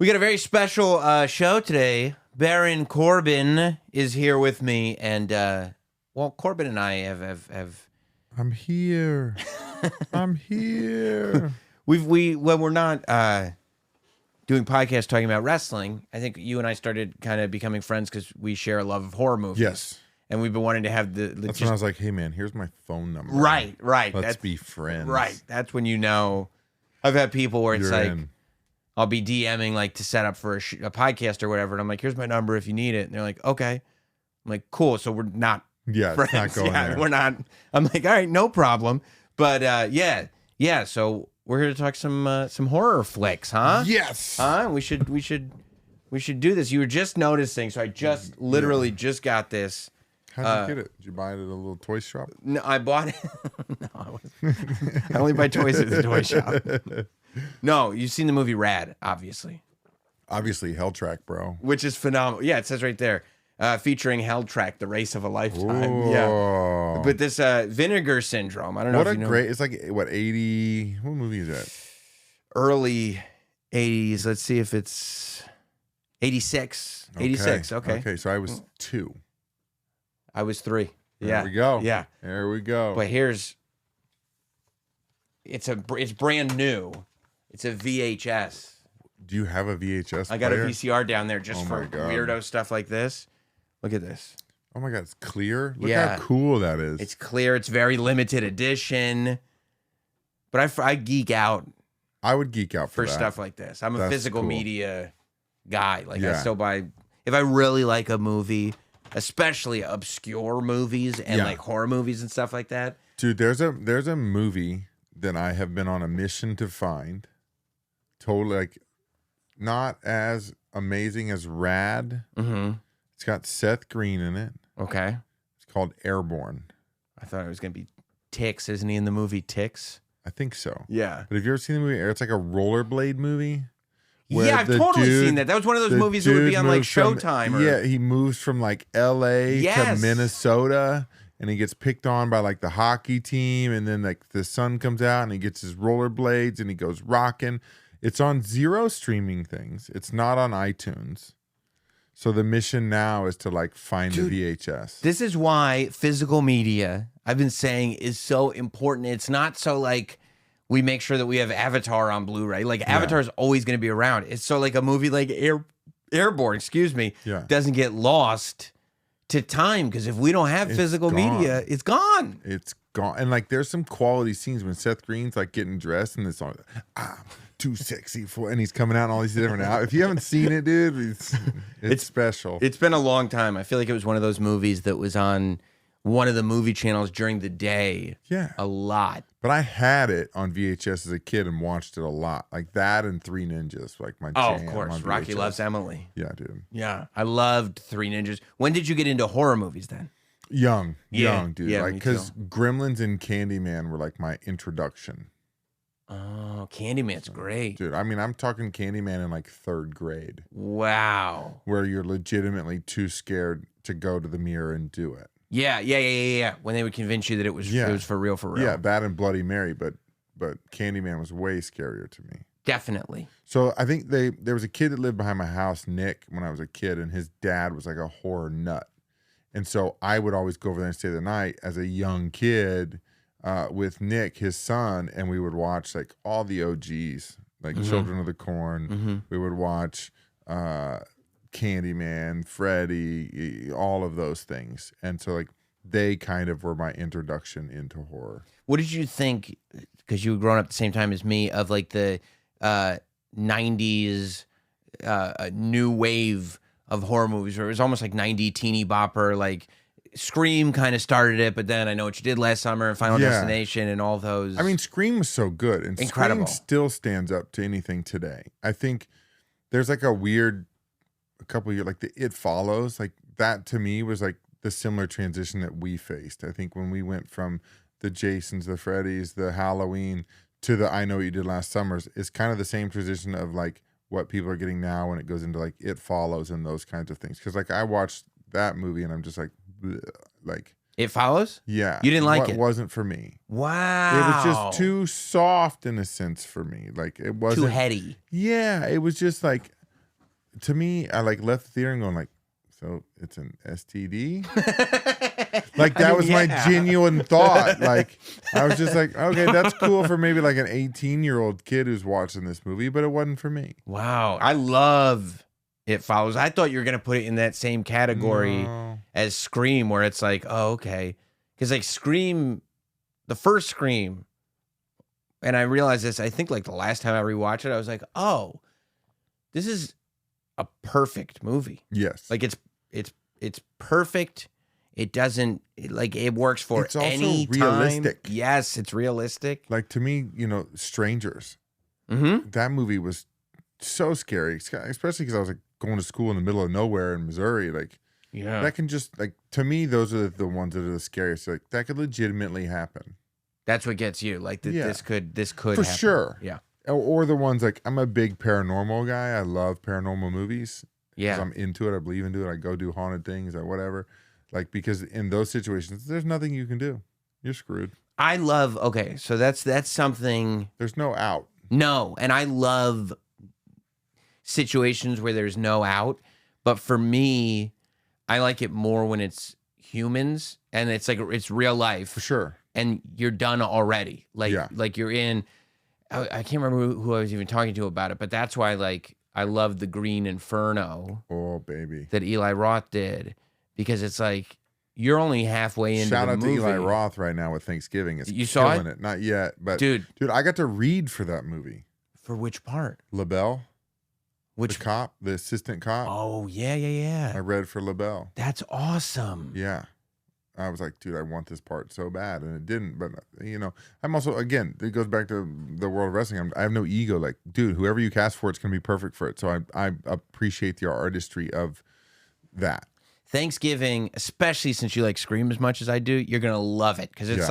We got a very special show today. Baron Corbin is here with me, and Corbin and I have. I'm here. I'm here. When we're not doing podcasts talking about wrestling, I think you and I started kind of becoming friends because we share a love of horror movies. Yes. And we've been wanting to have That's when I was like, hey man, here's my phone number. Right. Let's be friends. Right. That's when you know. I've had people where it's You're like, in. I'll be DMing like to set up for a podcast or whatever, and I'm like, here's my number if you need it. And they're like, okay. I'm like, cool. So we're not friends. It's not going there. We're not. I'm like, all right, no problem. But yeah. So we're here to talk some horror flicks, huh? Yes. Huh? We should do this. You were just noticing, so I just literally just got this. How'd you get it? Did you buy it at a little toy shop? No, I bought it. No, I only buy toys at the toy shop. No, you've seen the movie Rad, obviously. Obviously, Hell Track, bro. Which is phenomenal. Yeah, it says right there, featuring Hell Track, the race of a lifetime. Ooh. Yeah, but this Vinegar Syndrome. I don't know. What if a you know. great! It's like what 80? What movie is that? Early 80s. Let's see if it's 86. 86. Okay. Okay, so I was 2. I was 3. There we go. Yeah. There we go. But it's brand new. It's a VHS. Do you have a VHS? I got player? a VCR down there just Oh for my God. weirdo stuff like this. Look at this. Oh my God, it's clear. Look Yeah. how cool that is. It's clear. It's very limited edition. But I geek out I would geek out for that. stuff like this. I'm a That's physical cool. media guy. Like I Yeah. still buy, if I really like a movie, especially obscure movies and Yeah. like horror movies and stuff like that. Dude, there's a movie that I have been on a mission to find. Totally, like, not as amazing as Rad. Mm-hmm. It's got Seth Green in it. Okay. It's called Airborne. I thought it was going to be Ticks. Isn't he in the movie Ticks? I think so. Yeah. But have you ever seen the movie Air? It's like a rollerblade movie. where Yeah, I've the totally dude- seen that. That was one of those the movies that would be dude on like moves from- Showtime. Or, Yeah, he moves from like LA Yes. to Minnesota, and he gets picked on by like the hockey team, and then like the sun comes out and he gets his rollerblades and he goes rocking. It's on 0 streaming things. It's not on iTunes. So the mission now is to like find the VHS. This is why physical media, I've been saying, is so important. It's not so like we make sure that we have Avatar on Blu-ray. Like Avatar is always going to be around. It's so like a movie like Airborne, Yeah. doesn't get lost to time, because if we don't have It's physical gone. media, it's gone. It's gone. And like there's some quality scenes when Seth Green's like getting dressed and it's all too sexy for, and he's coming out in all these different out. If you haven't seen it, dude, it's special. It's been a long time. I feel like it was one of those movies that was on one of the movie channels during the day. Yeah. A lot. But I had it on VHS as a kid and watched it a lot. Like that and Three Ninjas, like my Oh, jam of course. on Rocky VHS. Loves Emily. Yeah, dude. Yeah. I loved Three Ninjas. When did you get into horror movies then? Young, Yeah. dude. Yeah, like me because too. Gremlins and Candyman were like my introduction. Oh, Candyman's great. Dude, I mean, I'm talking Candyman in like 3rd grade, Wow. where you're legitimately too scared to go to the mirror and do it. Yeah. When they would convince you that it was for real, for real. Yeah, that and Bloody Mary, but Candyman was way scarier to me. Definitely. So I think there was a kid that lived behind my house, Nick, when I was a kid, and his dad was like a horror nut. And so I would always go over there and stay the night as a young kid with Nick, his son, and we would watch like all the OGs, like Children of the Corn. We would watch Candyman, Freddy, all of those things. And so like they kind of were my introduction into horror. What did you think, because you were growing up at the same time as me, of like the 90s new wave of horror movies, where it was almost like 90 teeny bopper, like Scream kind of started it, but then I Know What You Did Last Summer and Final Destination and all those. I mean, Scream was so good, and Incredible. Scream still stands up to anything today. I think there's like a couple years, like the It Follows, like that to me was like the similar transition that we faced. I think when we went from the Jasons, the Freddys, the Halloween to the I Know What You Did Last Summer, is kind of the same transition of like what people are getting now when it goes into like It Follows and those kinds of things. Because like I watched that movie and I'm just like, bleh, like It Follows? yeah, You didn't like it? It wasn't for me. Wow. It was just too soft in a sense for me. Like it wasn't too heady. Yeah, it was just like to me, I like left the theater and going like, so it's an STD. Like that was my genuine thought. Like I was just like, okay, that's cool for maybe like an 18-year-old kid who's watching this movie, but it wasn't for me. Wow. I love It Follows. I thought you were going to put it in that same category as Scream, where it's like, oh, okay. Because like Scream, the first Scream, and I realized this, I think like the last time I rewatched it, I was like, oh, this is a perfect movie. Yes. Like it's perfect. It doesn't like it works for it's also any realistic. Time. Yes, it's realistic. Like to me, Strangers. Mm-hmm. That movie was so scary, especially because I was like going to school in the middle of nowhere in Missouri. Like, yeah, that can just like to me, those are the ones that are the scariest. Like that could legitimately happen. That's what gets you. Like this could for happen. Sure. Yeah. Or the ones like I'm a big paranormal guy. I love paranormal movies. Yeah. I'm into it. I believe into it. I go do haunted things or whatever. Like because in those situations, there's nothing you can do. You're screwed. I love. Okay, so that's something. There's no out. No, and I love situations where there's no out. But for me, I like it more when it's humans and it's like it's real life For sure. and you're done already. Like you're in. I can't remember who I was even talking to about it, but that's why like I love the Green Inferno. Oh baby, that Eli Roth did, because it's like you're only halfway into Shout the out movie. to Eli Roth right now with Thanksgiving. It's You saw killing it? Not yet, but dude, I got to read for that movie. For which part? LaBelle, Which the cop, the assistant cop. Oh yeah. I read for LaBelle. That's awesome. Yeah. I was like, dude, I want this part so bad, and it didn't. But I'm also again, it goes back to the world of wrestling. I have no ego. Like, dude, whoever you cast for, it's gonna be perfect for it. So I appreciate the artistry of that. Thanksgiving, especially since you like Scream as much as I do, you're gonna love it because it's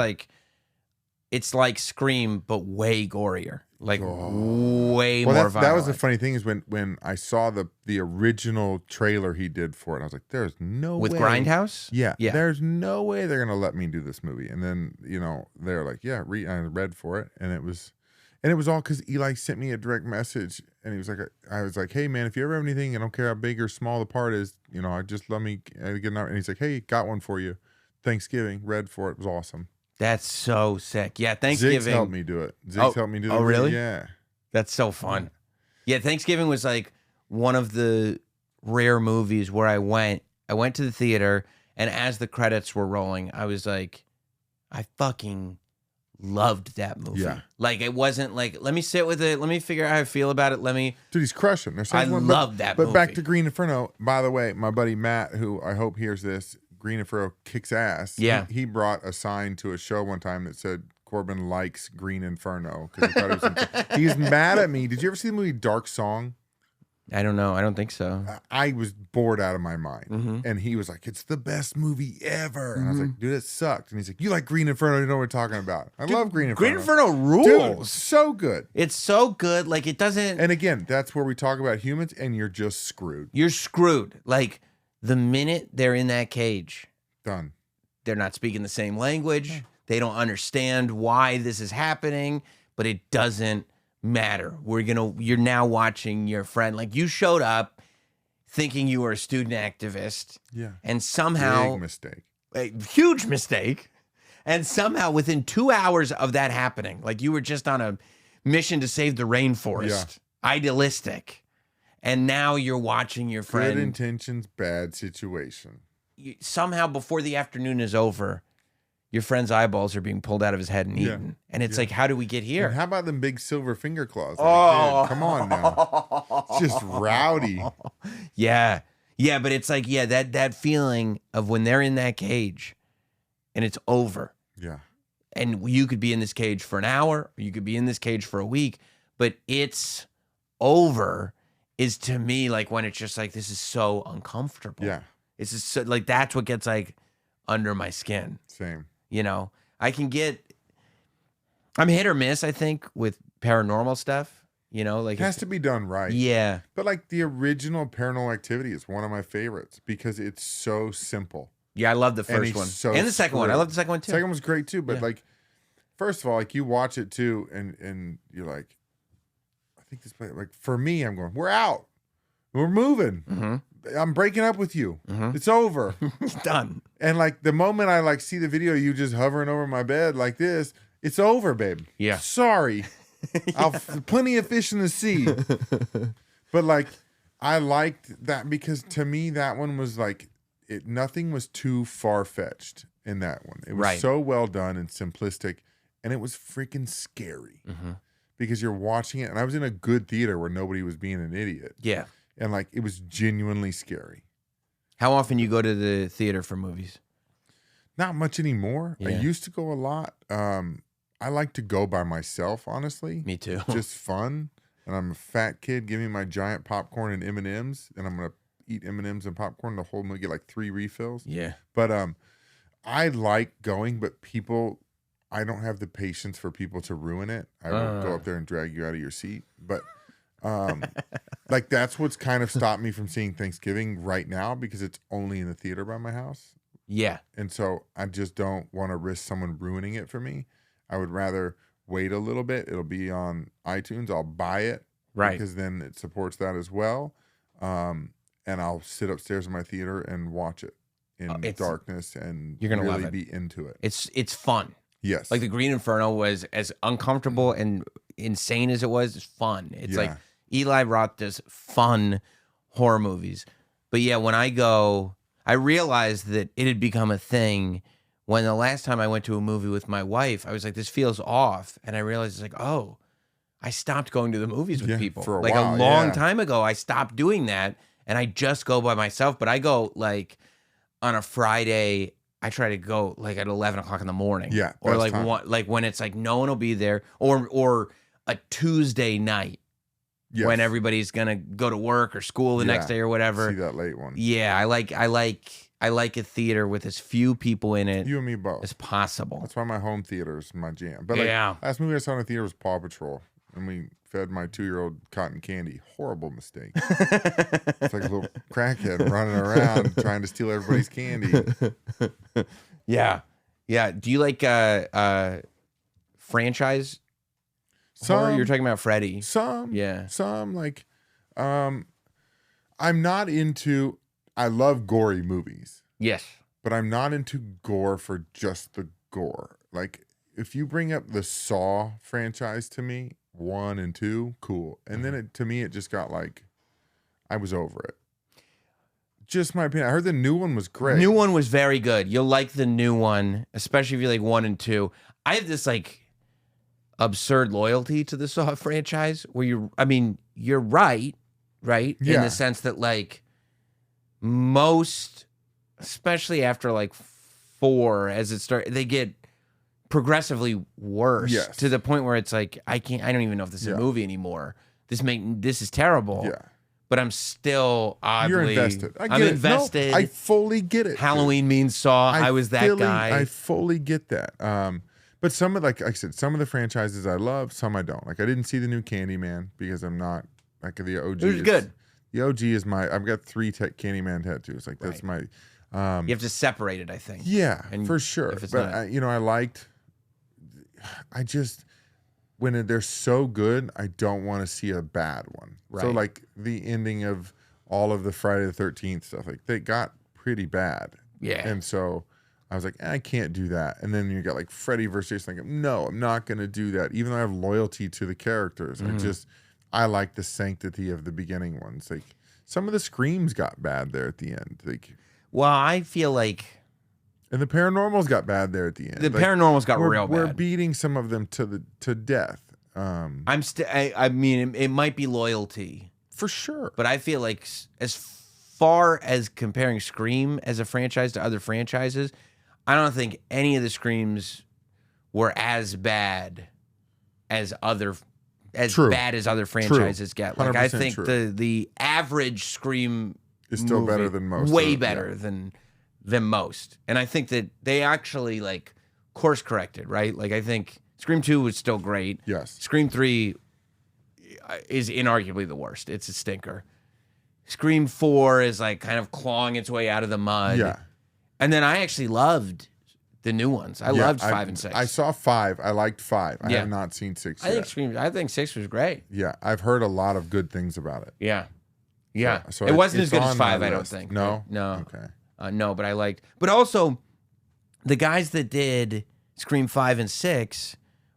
like Scream but way gorier, like way more violent. That was the funny thing is when I saw the original trailer he did for it, I was like, "There's no way." With Grindhouse, yeah, there's no way they're gonna let me do this movie. And then they're like, "Yeah, I read for it," and it was all because Eli sent me a direct message, and he was like, "I was like, hey man, if you ever have anything, I don't care how big or small the part is, I just let me get an hour." And he's like, "Hey, got one for you, Thanksgiving, read for it. It was awesome." That's so sick. Yeah, Thanksgiving. Ziggs helped me do it. Ziggs helped me do it. Oh, really? Yeah. That's so fun. Yeah, Thanksgiving was like one of the rare movies where I went to the theater, and as the credits were rolling, I was like, I fucking loved that movie. Yeah. Like it wasn't like, let me sit with it, let me figure out how I feel about it. Dude, he's crushing. I love that movie. But back to Green Inferno, by the way, my buddy Matt, who I hope hears this, Green Inferno kicks ass. Yeah. He brought a sign to a show one time that said Corbin likes Green Inferno because he thought it was he's mad at me. Did you ever see the movie Dark Song? I don't know. I don't think so. I was bored out of my mind. And he was like, it's the best movie ever. And I was like, dude, it sucked. And he's like, you like Green Inferno? You know what we're talking about. I love Green Inferno. Green Inferno rules. Dude, so good. It's so good. Like it doesn't. And again, that's where we talk about humans and you're just screwed. You're screwed. Like the minute they're in that cage. Done. They're not speaking the same language. They don't understand why this is happening, but it doesn't matter. You're now watching your friend. Like you showed up thinking you were a student activist. Yeah. And somehow big mistake. A huge mistake. And somehow within 2 hours of that happening, like you were just on a mission to save the rainforest. Yeah. Idealistic. And now you're watching your friend. Good intentions, bad situation. Somehow before the afternoon is over, your friend's eyeballs are being pulled out of his head and eaten. And it's like, how do we get here? And how about them big silver finger claws? Come on now. It's just rowdy. Yeah. Yeah, but it's like, that feeling of when they're in that cage and it's over. Yeah. And you could be in this cage for an hour, or you could be in this cage for a week, but it's over is to me like when it's just like, this is so uncomfortable. Yeah. It's just so, like, that's what gets like under my skin. Same. I'm hit or miss, I think, with paranormal stuff. Like it has to be done right. Yeah. But like the original Paranormal Activity is one of my favorites because it's so simple. Yeah, I love the first one. And the second one. I love the second one too. Second one was great too. But like, first of all, like you watch it too, and you're like, I think this, like for me, I'm going, we're out. We're moving. Mm-hmm. I'm breaking up with you. Mm-hmm. It's over. It's done. And like the moment I like see the video, you just hovering over my bed like this, it's over, babe. Yeah. Sorry. Yeah. Plenty of fish in the sea. But like, I liked that because to me, that one was like, nothing was too far-fetched in that one. It was so well done and simplistic, and it was freaking scary because you're watching it. And I was in a good theater where nobody was being an idiot. Yeah. And like, it was genuinely scary. How often you go to the theater for movies? Not much anymore. Yeah. I used to go a lot. I like to go by myself, honestly. Me too. Just fun. And I'm a fat kid. Give me my giant popcorn and M&Ms, and I'm gonna eat M&Ms and popcorn the whole movie. Get like 3 refills. Yeah. But I like going, but people, I don't have the patience for people to ruin it. I will go up there and drag you out of your seat. But like that's what's kind of stopped me from seeing Thanksgiving right now because it's only in the theater by my house. Yeah. And so I just don't want to risk someone ruining it for me. I would rather wait a little bit. It'll be on iTunes. I'll buy it. Right. Because then it supports that as well. And I'll sit upstairs in my theater and watch it in darkness and you're gonna really love it. be into it. It's fun. Yes. Like the Green Inferno was as uncomfortable and insane as it was, it's fun. It's like Eli Roth does fun horror movies. But yeah, when I go, I realized that it had become a thing when the last time I went to a movie with my wife, I was like, this feels off. And I realized it's like, oh, I stopped going to the movies with people. For a like while, a long time ago, I stopped doing that. And I just go by myself. But I go like on a Friday, I try to go like at 11 o'clock in the morning. Yeah. Or like like when it's like no one will be there. Or a Tuesday night when everybody's gonna go to work or school the next day or whatever. See that late one. Yeah, I like a theater with as few people in it You and me both. as possible. That's why my home theater is my jam. But like, last movie I saw in the theater was Paw Patrol. And we fed my 2-year-old cotton candy. Horrible mistake. It's like a little crackhead running around trying to steal everybody's candy. Yeah. Yeah. Do you like franchise horror? You're talking about Freddy. Some. Yeah. Some. Like, I'm not into, I love gory movies. Yes. But I'm not into gore for just the gore. Like, if you bring up the Saw franchise to me, 1 and 2, cool. And then to me, it just got like, I was over it. Just my opinion. I heard the new one was great. New one was very good. You'll like the new one, especially if you like 1 and 2. I have this like absurd loyalty to the Saw franchise where you're right? Yeah. In the sense that like most, especially after like 4, as it starts, they get progressively worse to the point where it's like I don't even know if this is a movie anymore. This is terrible. Yeah. But I'm still oddly You're invested. I'm invested. No, I fully get it. Halloween means Saw. I was that guy. I fully get that. But some of, like I said, some of the franchises I love, some I don't. Like I didn't see the new Candyman because I'm not like the OG. It was good. The OG is I've got 3 Candyman tattoos. Like that's my. You have to separate it, I think. Yeah, and for sure. But I liked. I just when they're so good, I don't want to see a bad one. Right. So like the ending of all of the Friday the 13th stuff, like they got pretty bad. Yeah. And so I was like, I can't do that. And then you got like Freddy versus Jason. Like, no, I'm not going to do that. Even though I have loyalty to the characters, I like the sanctity of the beginning ones. Like some of the screams got bad there at the end. Like, well, I feel like. And the paranormals got bad there at the end. The paranormals got real bad. We're beating some of them to death. I mean, it might be loyalty for sure, but I feel like as far as comparing Scream as a franchise to other franchises, I don't think any of the Screams were as bad as other franchises get. Like I think the average Scream is still better than most. Way better than most. And I think that they actually like course corrected, right? Like I think Scream 2 was still great. Yes. Scream 3 is inarguably the worst. It's a stinker. Scream 4 is like kind of clawing its way out of the mud. Yeah. And then I actually loved the new ones. I loved 5 and 6. I saw 5. I liked 5. I have not seen 6 yet. I think 6 was great. Yeah. I've heard a lot of good things about it. Yeah. Yeah. So It wasn't as it's good as on my 5, I don't list. think. No? No. Okay. No, but I liked. But also, the guys that did Scream 5 and 6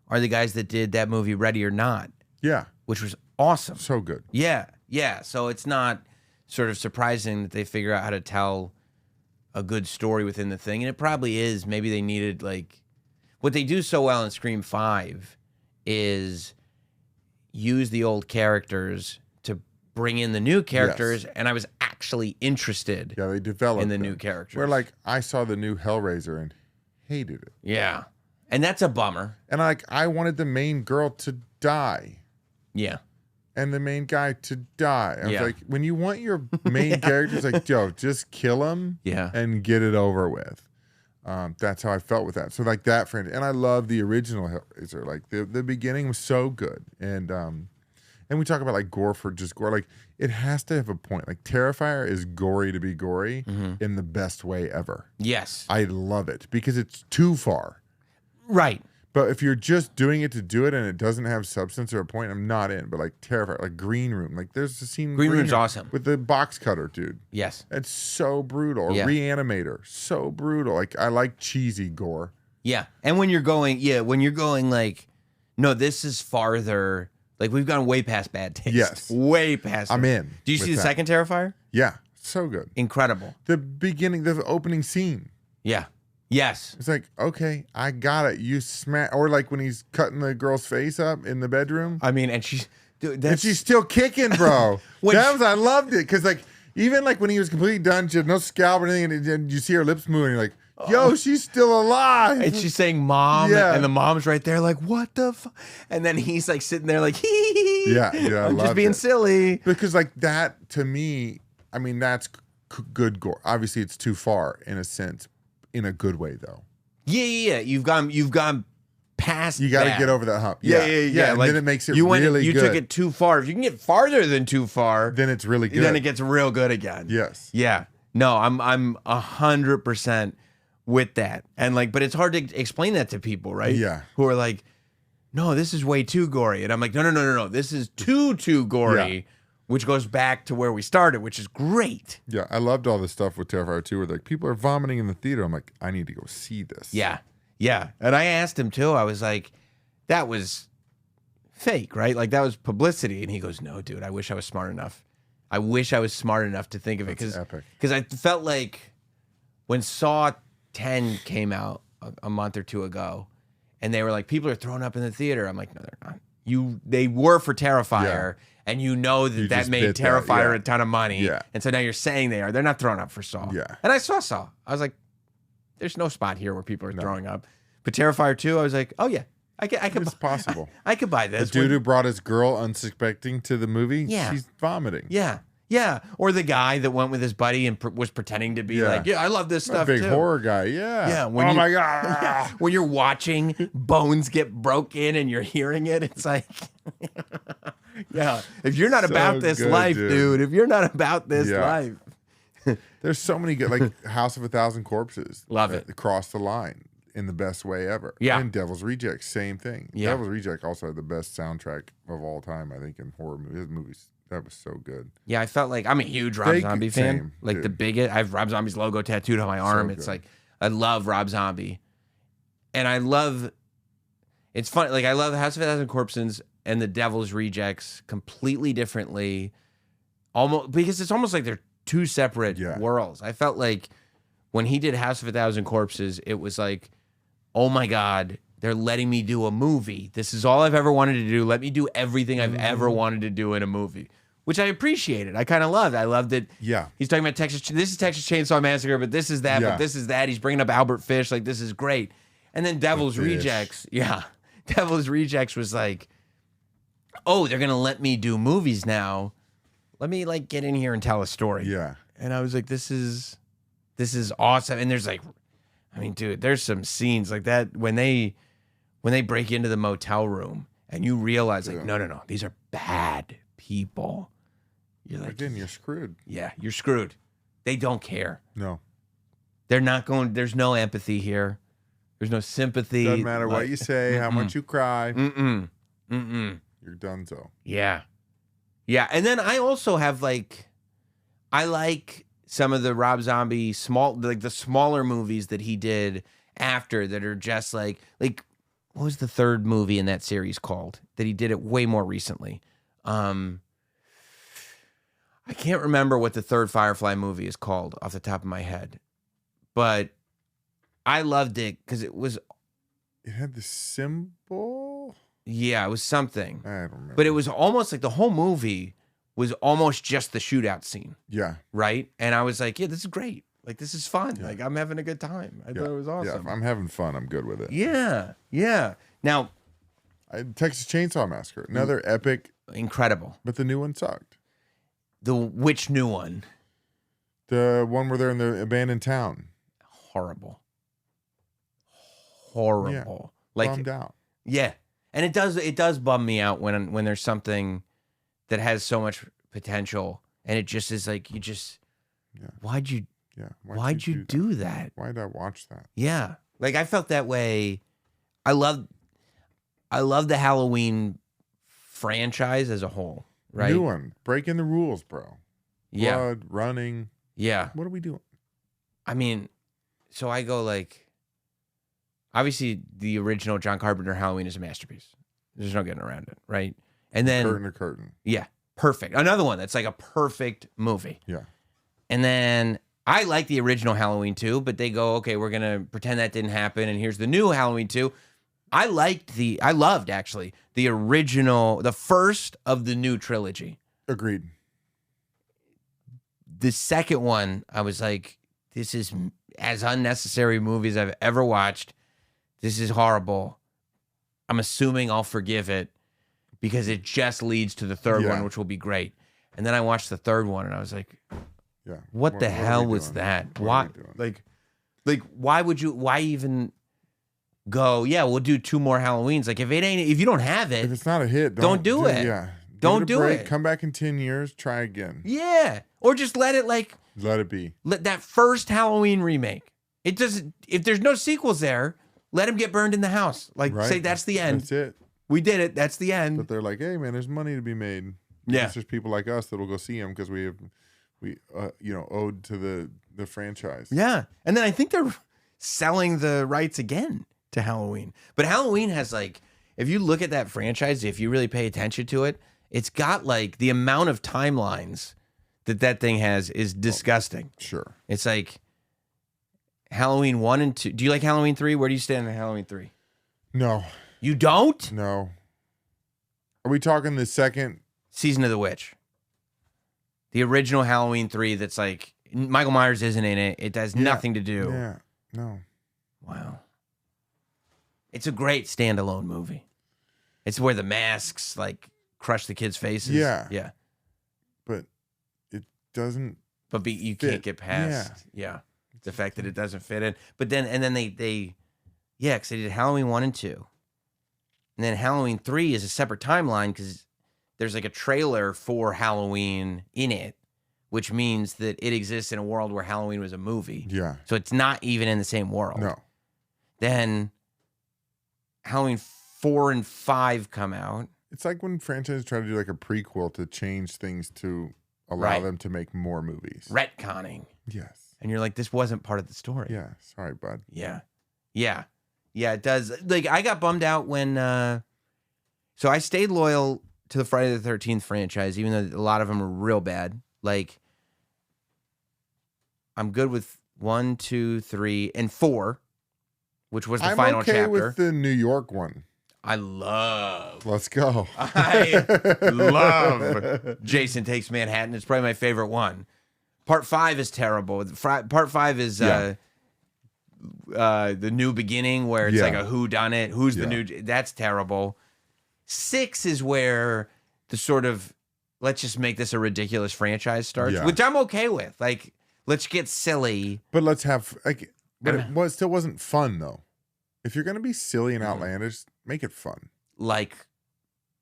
are the guys that did that movie Ready or Not, Yeah. which was awesome. So good. Yeah. Yeah. So it's not sort of surprising that they figure out how to tell a good story within the thing. And it probably is. Maybe they needed, like, what they do so well in Scream 5 is use the old characters to bring in the new characters. Yes. And I was actually interested Yeah, they developed in the them. new characters. Where, like, I saw the new Hellraiser and hated it. Yeah. And that's a bummer. And, like, I wanted the main girl to die. Yeah. And the main guy to die. I was Yeah. like, when you want your main characters, like, yo, just kill him Yeah. and get it over with. That's how I felt with that. So, like, that friend. And I love the original Hellraiser. Like, the beginning was so good. And we talk about, like, gore for just gore. Like, it has to have a point. Like, Terrifier is gory to be gory in the best way ever. Yes. I love it because it's too far. Right. But if you're just doing it to do it and it doesn't have substance or a point, I'm not in. But like Terrifier, like Green Room, like there's a scene in Green Room's awesome. with the box cutter, dude. Yes. It's so brutal. Or Yeah. Reanimator, so brutal. Like I like cheesy gore. Yeah. And when you're going, like, no, this is farther. Like, we've gone way past bad taste. Yes. Way past I'm it. in. Do you with see the that. second Terrifier? Yeah, so good. Incredible. The beginning, the opening scene. Yeah. Yes. It's like, okay, I got it. You smash, or like when he's cutting the girl's face up in the bedroom. I mean, and she's, dude, And she's still kicking, bro. When I loved it because, like, even like when he was completely done, she had no scalp or anything, and you see her lips moving. You're like, yo, she's still alive. and she's saying mom, Yeah. and the mom's right there, like, what the fuck? And then he's like sitting there, like, hee. Yeah, I I'm just loved being it. silly. Because like that to me, I mean, that's good gore. Obviously, it's too far in a sense, in a good way though. Yeah. You've gone past. You got to that. get over that hump. Yeah. And Like, then it makes it you went, really you good. took it too far. If you can get farther than too far, Then it's really good. then it gets real good again. Yes. Yeah. No, I'm 100% with that. And like, but it's hard to explain that to people, right? Yeah. Who are like, no, this is way too gory. And I'm like, no. This is too gory, Yeah. which goes back to where we started, which is great. Yeah, I loved all this stuff with Terrifier 2 where like people are vomiting in the theater. I'm like, I need to go see this. Yeah. And I asked him too. I was like, that was fake, right? Like that was publicity. And he goes, no, dude, I wish I was smart enough. I wish I was smart enough to think of it. That's epic. Because I felt like when Saw 10 came out a month or two ago, and they were like, people are throwing up in the theater. I'm like, no, they're not. They were for Terrifier, and you know You that just made bit that, Terrifier yeah. a ton of money. Yeah. And so now you're saying they are. They're not throwing up for Saw. Yeah. And I saw Saw. I was like, there's no spot here where people are throwing up. But Terrifier 2, I was like, oh yeah, I could. It's possible. I could buy The this. dude who brought his girl unsuspecting to the movie, Yeah. she's vomiting. Yeah. Or the guy that went with his buddy and was pretending to be Yeah. like, I love this I'm a stuff big too. horror guy. Yeah. Yeah, when Oh you- my God. When you're watching bones get broken and you're hearing it, it's like, yeah. If you're not So about this good, life, dude. dude. If you're not about this Yeah. life, There's so many good, like House of a Thousand Corpses. Love it. Cross the line in the best way ever. Yeah. And Devil's Reject, same thing. Yeah. Devil's Reject also had the best soundtrack of all time, I think, in horror movies. His movies, that was so good. yeah, I felt like I'm a huge Rob Thank Zombie you. fan. Same, Like the dude. biggest. I have Rob Zombie's logo tattooed on my arm. It's good. like I love Rob Zombie, and I love. It's fun. Like I love House of a Thousand Corpses and the Devil's Rejects completely differently, almost because it's almost like they're two separate Yeah. worlds. I felt like when he did House of a Thousand Corpses, it was like, oh my God, they're letting me do a movie. This is all I've ever wanted to do. Let me do everything I've ever wanted to do in a movie, which I appreciated. I kind of loved. I loved it. Yeah. He's talking about Texas. This is Texas Chainsaw Massacre, but this is that, Yeah. but this is that. He's bringing up Albert Fish. Like, this is great. And then Devil's Fish. Rejects. Yeah. Devil's Rejects was like, oh, they're going to let me do movies now. Let me like get in here and tell a story. Yeah. And I was like, this is awesome. And there's like, I mean, dude, there's some scenes like that when they break into the motel room and you realize like, no, these are bad people. You're like, Again, you're screwed. yeah, you're screwed. They don't care. No. They're not going, there's no empathy here. There's no sympathy. Doesn't matter what like- you say, how much you cry. Mm-mm. You're donezo. Yeah. Yeah. And then I also have like, I like some of the Rob Zombie the smaller movies that he did after that are just like what was the third movie in that series called that he did it way more recently? I can't remember what the third Firefly movie is called off the top of my head, but I loved it because it had the symbol. Yeah, it was something. I don't remember. But it was almost like the whole movie was almost just the shootout scene. Yeah. Right? And I was like, yeah, this is great. Like, this is fun. Yeah. Like, I'm having a good time. I thought it was awesome. Yeah, if I'm having fun, I'm good with it. Yeah. Yeah. Now, Texas Chainsaw Massacre, another epic. Incredible. But the new one sucked. Which new one? The one where they're in the abandoned town. Horrible. Yeah. Like, bummed out. Yeah. And it does bum me out when there's something that has so much potential and it just is like why'd you do that? Why'd I watch that? Yeah. Like I felt that way. I love the Halloween franchise as a whole, right? New one. Breaking the rules, bro. Yeah. Blood, running. Yeah. What are we doing? I mean, so I go like, obviously the original John Carpenter Halloween is a masterpiece. There's no getting around it, right? And then Curtain to curtain. Yeah. Perfect. Another one that's like a perfect movie. Yeah. And then I like the original Halloween 2, but they go, okay, we're going to pretend that didn't happen. And here's the new Halloween 2. I loved actually the original, the first of the new trilogy. Agreed. The second one, I was like, this is as unnecessary movie as I've ever watched. This is horrible. I'm assuming I'll forgive it because it just leads to the third one, which will be great. And then I watched the third one and I was like, yeah, what the hell was that? Why? Why even go, yeah, we'll do 2 more Halloweens. Like if you don't have it, if it's not a hit, don't do it. Yeah. Don't do it. Come back in 10 years, try again. Yeah. Or just let it be. Let that first Halloween remake. It doesn't, if there's no sequels there, let him get burned in the house. Say that's the end. That's it. We did it. That's the end. But they're like, hey man, there's money to be made. Yeah. There's people like us that will go see them because we owed to the franchise. Yeah. And then I think they're selling the rights again to Halloween. But Halloween has if you look at that franchise, if you really pay attention to it, it's got the amount of timelines that thing has is disgusting. Sure. It's like Halloween 1 and 2. Do you like Halloween 3? Where do you stand on Halloween 3? No. You don't? No. Are we talking the second? Season of the Witch. The original Halloween 3 that's Michael Myers isn't in it. It has nothing to do. Yeah. No. Wow. It's a great standalone movie. It's where the masks crush the kids' faces. Yeah. Yeah. But it doesn't. But you can't get past. Yeah. The fact that it doesn't fit in. But then they because they did Halloween 1 and 2. And then Halloween 3 is a separate timeline because there's a trailer for Halloween in it, which means that it exists in a world where Halloween was a movie. Yeah. So it's not even in the same world. No. Then Halloween 4 and 5 come out. It's like when franchises try to do a prequel to change things to allow them to make more movies. Retconning. Yes. And you're like, this wasn't part of the story. Yeah. Sorry, bud. Yeah. Yeah. Yeah, it does. I got bummed out when so I stayed loyal to the Friday the 13th franchise, even though a lot of them are real bad. I'm good with 1, 2, 3, and 4, which was the final okay chapter. With the New York one. I love. Let's go. I love Jason Takes Manhattan. It's probably my favorite one. Part 5 is terrible. Part 5 is the New Beginning, where it's a whodunit. Who's the new? That's terrible. 6 is where the sort of let's just make this a ridiculous franchise starts, which I'm okay with. Let's get silly, but let's have but it still wasn't fun though. If you're gonna be silly and outlandish, make it fun.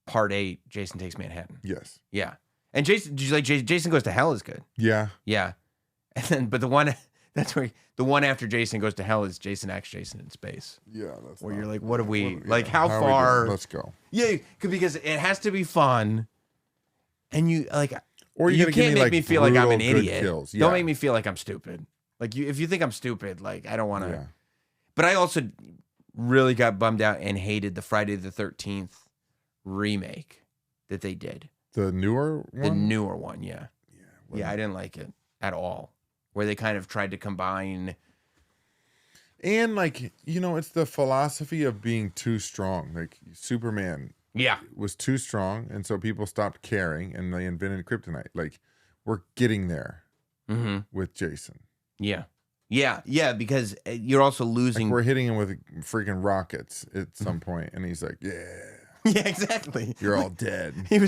Part 8, Jason Takes Manhattan. Yes. Yeah. And Jason, did you like Jason Goes to Hell is good. Yeah. Yeah. And then, but the one that's where the one after Jason Goes to Hell is Jason X Jason in Space. Yeah. That's where you're like, what are we how far? Let's go. Yeah, because it has to be fun, and you Or you gotta can't give make like, me feel like I'm an brutal, good idiot. kills. Don't make me feel like I'm stupid. Like if you think I'm stupid, like I don't want to. Yeah. But I also really got bummed out and hated the Friday the 13th remake that they did. The newer one? The newer one, yeah. Yeah, I didn't like it at all. Where they kind of tried to combine. And like, it's the philosophy of being too strong. Like Superman was too strong, and so people stopped caring and they invented kryptonite. Like we're getting there with Jason. Yeah, because you're also losing. Like we're hitting him with freaking rockets at some point, and he's like, "Yeah, yeah, exactly. You're all dead." He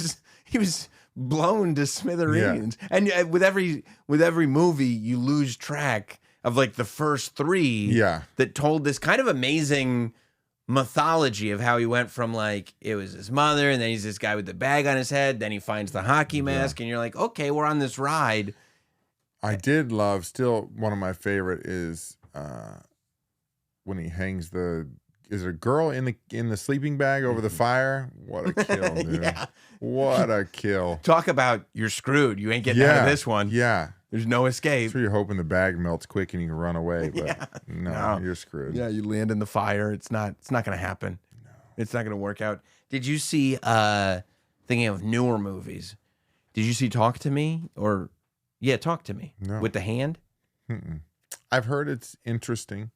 was blown to smithereens, and with every movie, you lose track of like the first three. That told this kind of amazing mythology of how he went from like it was his mother, and then he's this guy with the bag on his head. Then he finds the hockey mask, and you're like, okay, we're on this ride. I did love, still one of my favorite is when he hangs is it a girl in the sleeping bag over the fire? What a kill, dude. What a kill. Talk about you're screwed. You ain't getting out of this one. Yeah. There's no escape. So you're hoping the bag melts quick and you can run away, but no, you're screwed. Yeah, you land in the fire. It's not going to happen. No. It's not going to work out. Did you see thinking of newer movies? Did you see Talk to Me or Talk to Me with the hand? I've heard it's interesting.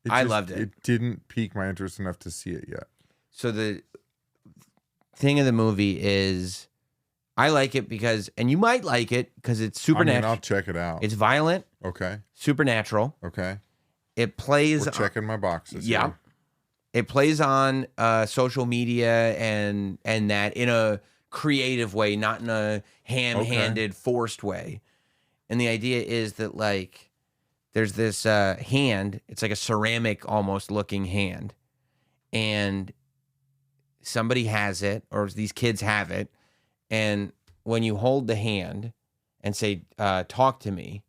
I loved it. It didn't pique my interest enough to see it yet. So the thing of the movie is, I like it because, and you might like it because it's supernatural. I'll check it out. It's violent. Okay. Supernatural. Okay. It plays. We're checking my boxes. Yeah. Here. It plays on social media and that in a creative way, not in a ham-handed, forced way. And the idea is that like there's this hand. It's like a ceramic almost looking hand, and somebody has it, or these kids have it. And when you hold the hand and say, talk to me,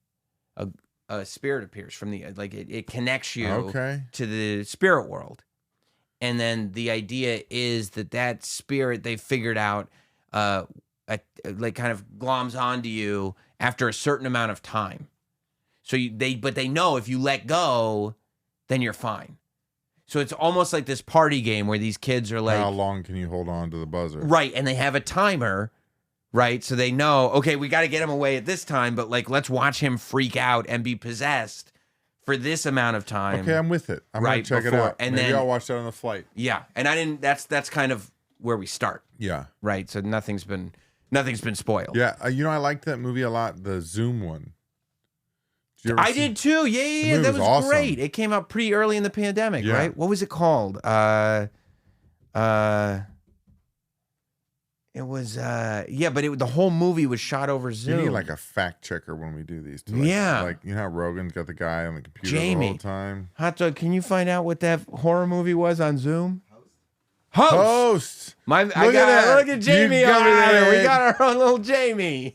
a spirit appears from the, like it connects you to the spirit world. And then the idea is that spirit they figured out, like kind of gloms onto you after a certain amount of time. So but they know if you let go, then you're fine. So it's almost like this party game where these kids are like, how long can you hold on to the buzzer? Right. And they have a timer, right? So they know, okay, we got to get him away at this time, but like, let's watch him freak out and be possessed for this amount of time. Okay, I'm with it. I'm going to check it out. And maybe then I'll watch that on the flight. Yeah. And that's kind of where we start. Yeah. Right. So nothing's been spoiled. Yeah. I liked that movie a lot. The Zoom one. I did too. Yeah. That was awesome. Great. It came out pretty early in the pandemic, right? What was it called? It was but the whole movie was shot over Zoom. You need like a fact checker when we do these too. Like you know how Rogan's got the guy on the computer the whole time. Hot Dog, can you find out what that horror movie was on Zoom? Host. Look at Jamie over there. We got our own little Jamie.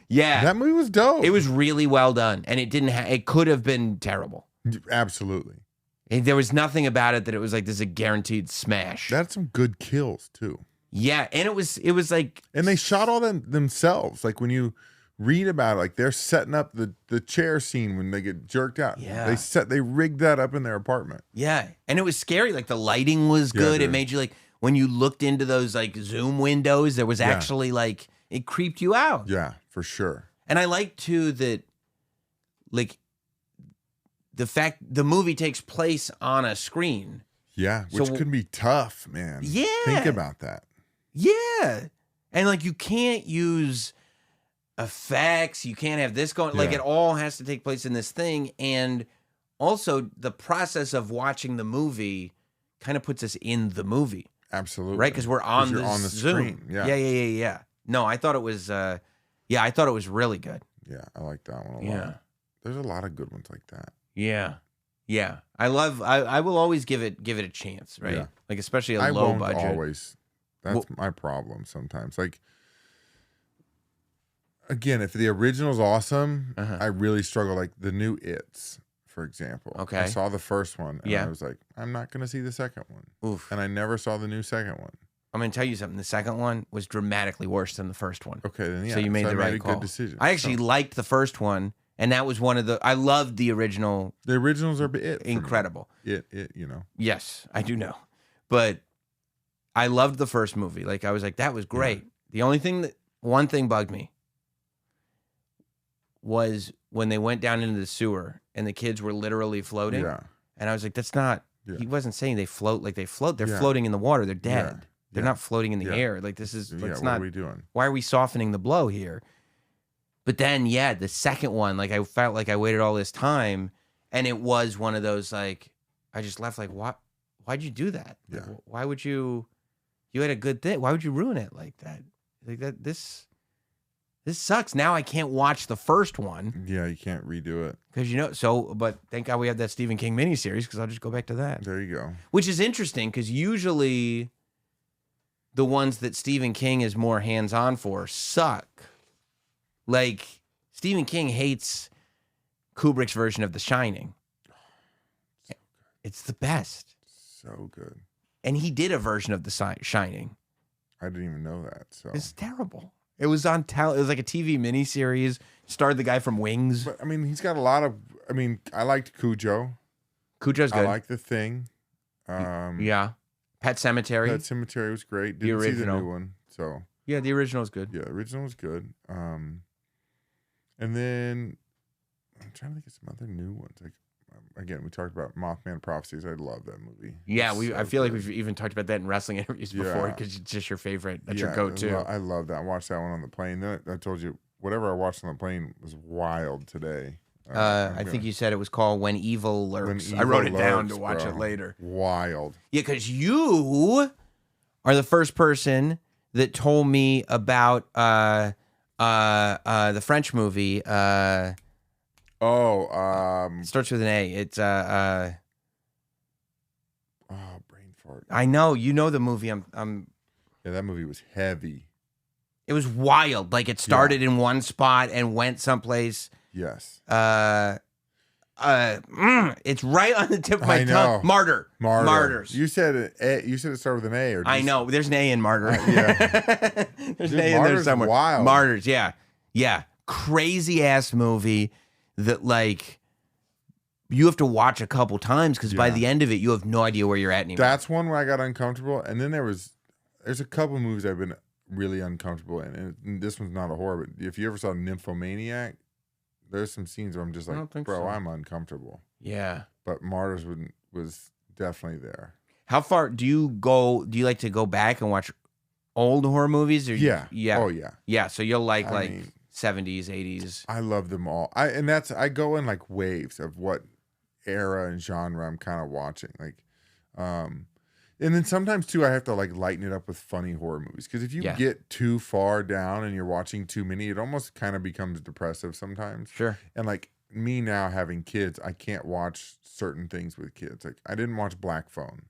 Yeah. That movie was dope. It was really well done. And it didn't it could have been terrible. Absolutely. There was nothing about it that it was like this is a guaranteed smash. That's some good kills too. Yeah. And it was like, and they shot all them themselves. Like when you read about it, like they're setting up the chair scene when they get jerked out. Yeah. They rigged that up in their apartment. Yeah. And it was scary. Like the lighting was good. It made you like, when you looked into those like Zoom windows, there was actually like, it creeped you out. Yeah, for sure. And I like too that like the fact the movie takes place on a screen. Yeah, which can be tough, man. Yeah. Think about that. Yeah. And like you can't use effects, you can't have this going, like it all has to take place in this thing. And also the process of watching the movie kind of puts us in the movie. Absolutely. Right? Because we're on the Zoom. Screen. Yeah. No, I thought it was I thought it was really good. Yeah, I like that one a lot. There's a lot of good ones like that. Yeah. Yeah. I will always give it a chance, right? Yeah. Like especially a low budget. Always. That's my problem sometimes. Like again, if the original's awesome, I really struggle. Like the new It's, for example. Okay. I saw the first one and I was like, I'm not going to see the second one. Oof. And I never saw the new second one. I'm going to tell you something. The second one was dramatically worse than the first one. Okay, then yeah. So you made the right call. Good decision. I actually liked the first one, and that was one of the. I loved the original. The originals are it. Incredible. It. Yes, I do know, but I loved the first movie. Like I was like, that was great. Yeah. The only thing one thing bugged me was when they went down into the sewer and the kids were literally floating. Yeah. And I was like, that's not. Yeah. He wasn't saying they float like they float. They're floating in the water. They're dead. Yeah. They're not floating in the air. Like this is. What not, are we doing? Why are we softening the blow here? But then, the second one, like I felt like I waited all this time, and it was one of those like I just left like, what? Why'd you do that? Yeah. Like, why would you? You had a good thing. Why would you ruin it like that? Like that. This sucks. Now I can't watch the first one. Yeah, you can't redo it because But thank God we have that Stephen King miniseries because I'll just go back to that. There you go. Which is interesting because usually the ones that Stephen King is more hands-on for suck. Like, Stephen King hates Kubrick's version of The Shining. So it's the best. So good. And he did a version of The Shining. I didn't even know that. So it's terrible. It was on it was like a TV miniseries. Starred the guy from Wings. But, I mean, he's got a lot of... I mean, I liked Cujo. Cujo's good. I like The Thing. Yeah. Pet Sematary. Pet Sematary was great. Didn't see the new one. So yeah, the original was good. Yeah, the original was good. And then I'm trying to think of some other new ones. Like again, we talked about Mothman Prophecies. I love that movie. Yeah, I feel like we've even talked about that in wrestling interviews before because it's just your favorite. That's your go-to. I love that. I watched that one on the plane. Then I told you whatever I watched on the plane was wild today. I think you said it was called When Evil Lurks. I wrote it down to watch it later. Wild. Yeah, because you are the first person that told me about the French movie. Starts with an A. It's brain fart. I know you know the movie. Yeah, that movie was heavy. It was wild. Like it started in one spot and went someplace. Yes. It's right on the tip of my tongue. Martyrs. You said it. You said it started with an A. I know. There's an A in Martyr. Yeah. There's an A in there somewhere. Wild. Martyrs. Yeah. Crazy ass movie that like you have to watch a couple times because by the end of it you have no idea where you're at anymore. That's one where I got uncomfortable, and then there's a couple movies I've been really uncomfortable in, and this one's not a horror. But if you ever saw Nymphomaniac. There's some scenes where I'm just like, bro, I'm uncomfortable. Yeah. But Martyrs was definitely there. How far do you go? Do you like to go back and watch old horror movies? Or yeah. Oh, yeah. Yeah. So you'll like 70s, 80s. I love them all. I go in like waves of what era and genre I'm kind of watching. Like, and then sometimes too, I have to like lighten it up with funny horror movies. Because if you get too far down and you're watching too many, it almost kind of becomes depressive sometimes. Sure. And like me now having kids, I can't watch certain things with kids. Like I didn't watch Black Phone,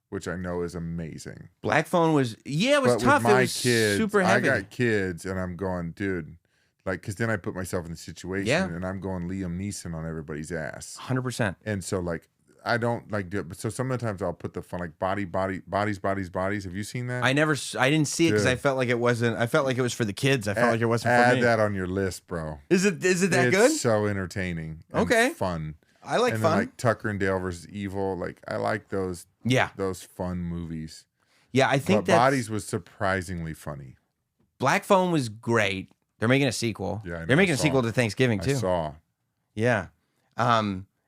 which I know is amazing. Black Phone was, it was tough. With my it was kids, super heavy. I got kids and I'm going, dude, like, because then I put myself in the situation and I'm going Liam Neeson on everybody's ass. 100%. And so like, I don't like do it, but so sometimes I'll put the fun like bodies. Have you seen that? I didn't see it because I felt like it wasn't. I felt like it was for the kids. I felt like it wasn't for me. Add that on your list, bro. Is it that good? It's so entertaining. And fun. I like and fun. Then, like Tucker and Dale versus Evil. Like I like those. Yeah. Those fun movies. Yeah, I think that Bodies was surprisingly funny. Black Phone was great. They're making a sequel. Yeah, they're making a sequel to Thanksgiving too. I saw. Yeah.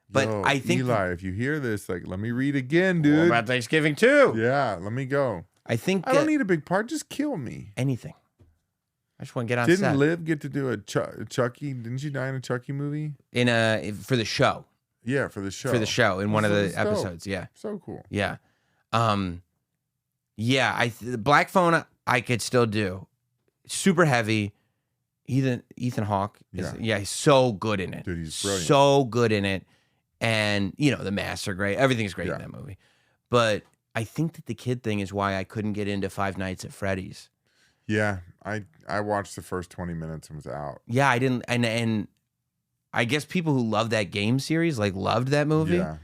But I think Eli, if you hear this, like, let me read again, dude. What about Thanksgiving too? Yeah, let me go. I think I don't need a big part. Just kill me. Anything. I just want to get on set. Didn't Liv get to do a Chucky? Didn't she die in a Chucky movie? For the show. Yeah, for the show. For the show in one of the episodes. Yeah. So cool. Yeah. Black Phone I could still do. Super heavy. Ethan Hawke he's so good in it. Dude, he's brilliant. So good in it. And, the masks are great. Everything's great in that movie. But I think that the kid thing is why I couldn't get into Five Nights at Freddy's. Yeah, I watched the first 20 minutes and was out. Yeah, I didn't. And I guess people who love that game series, like, loved that movie. Yeah.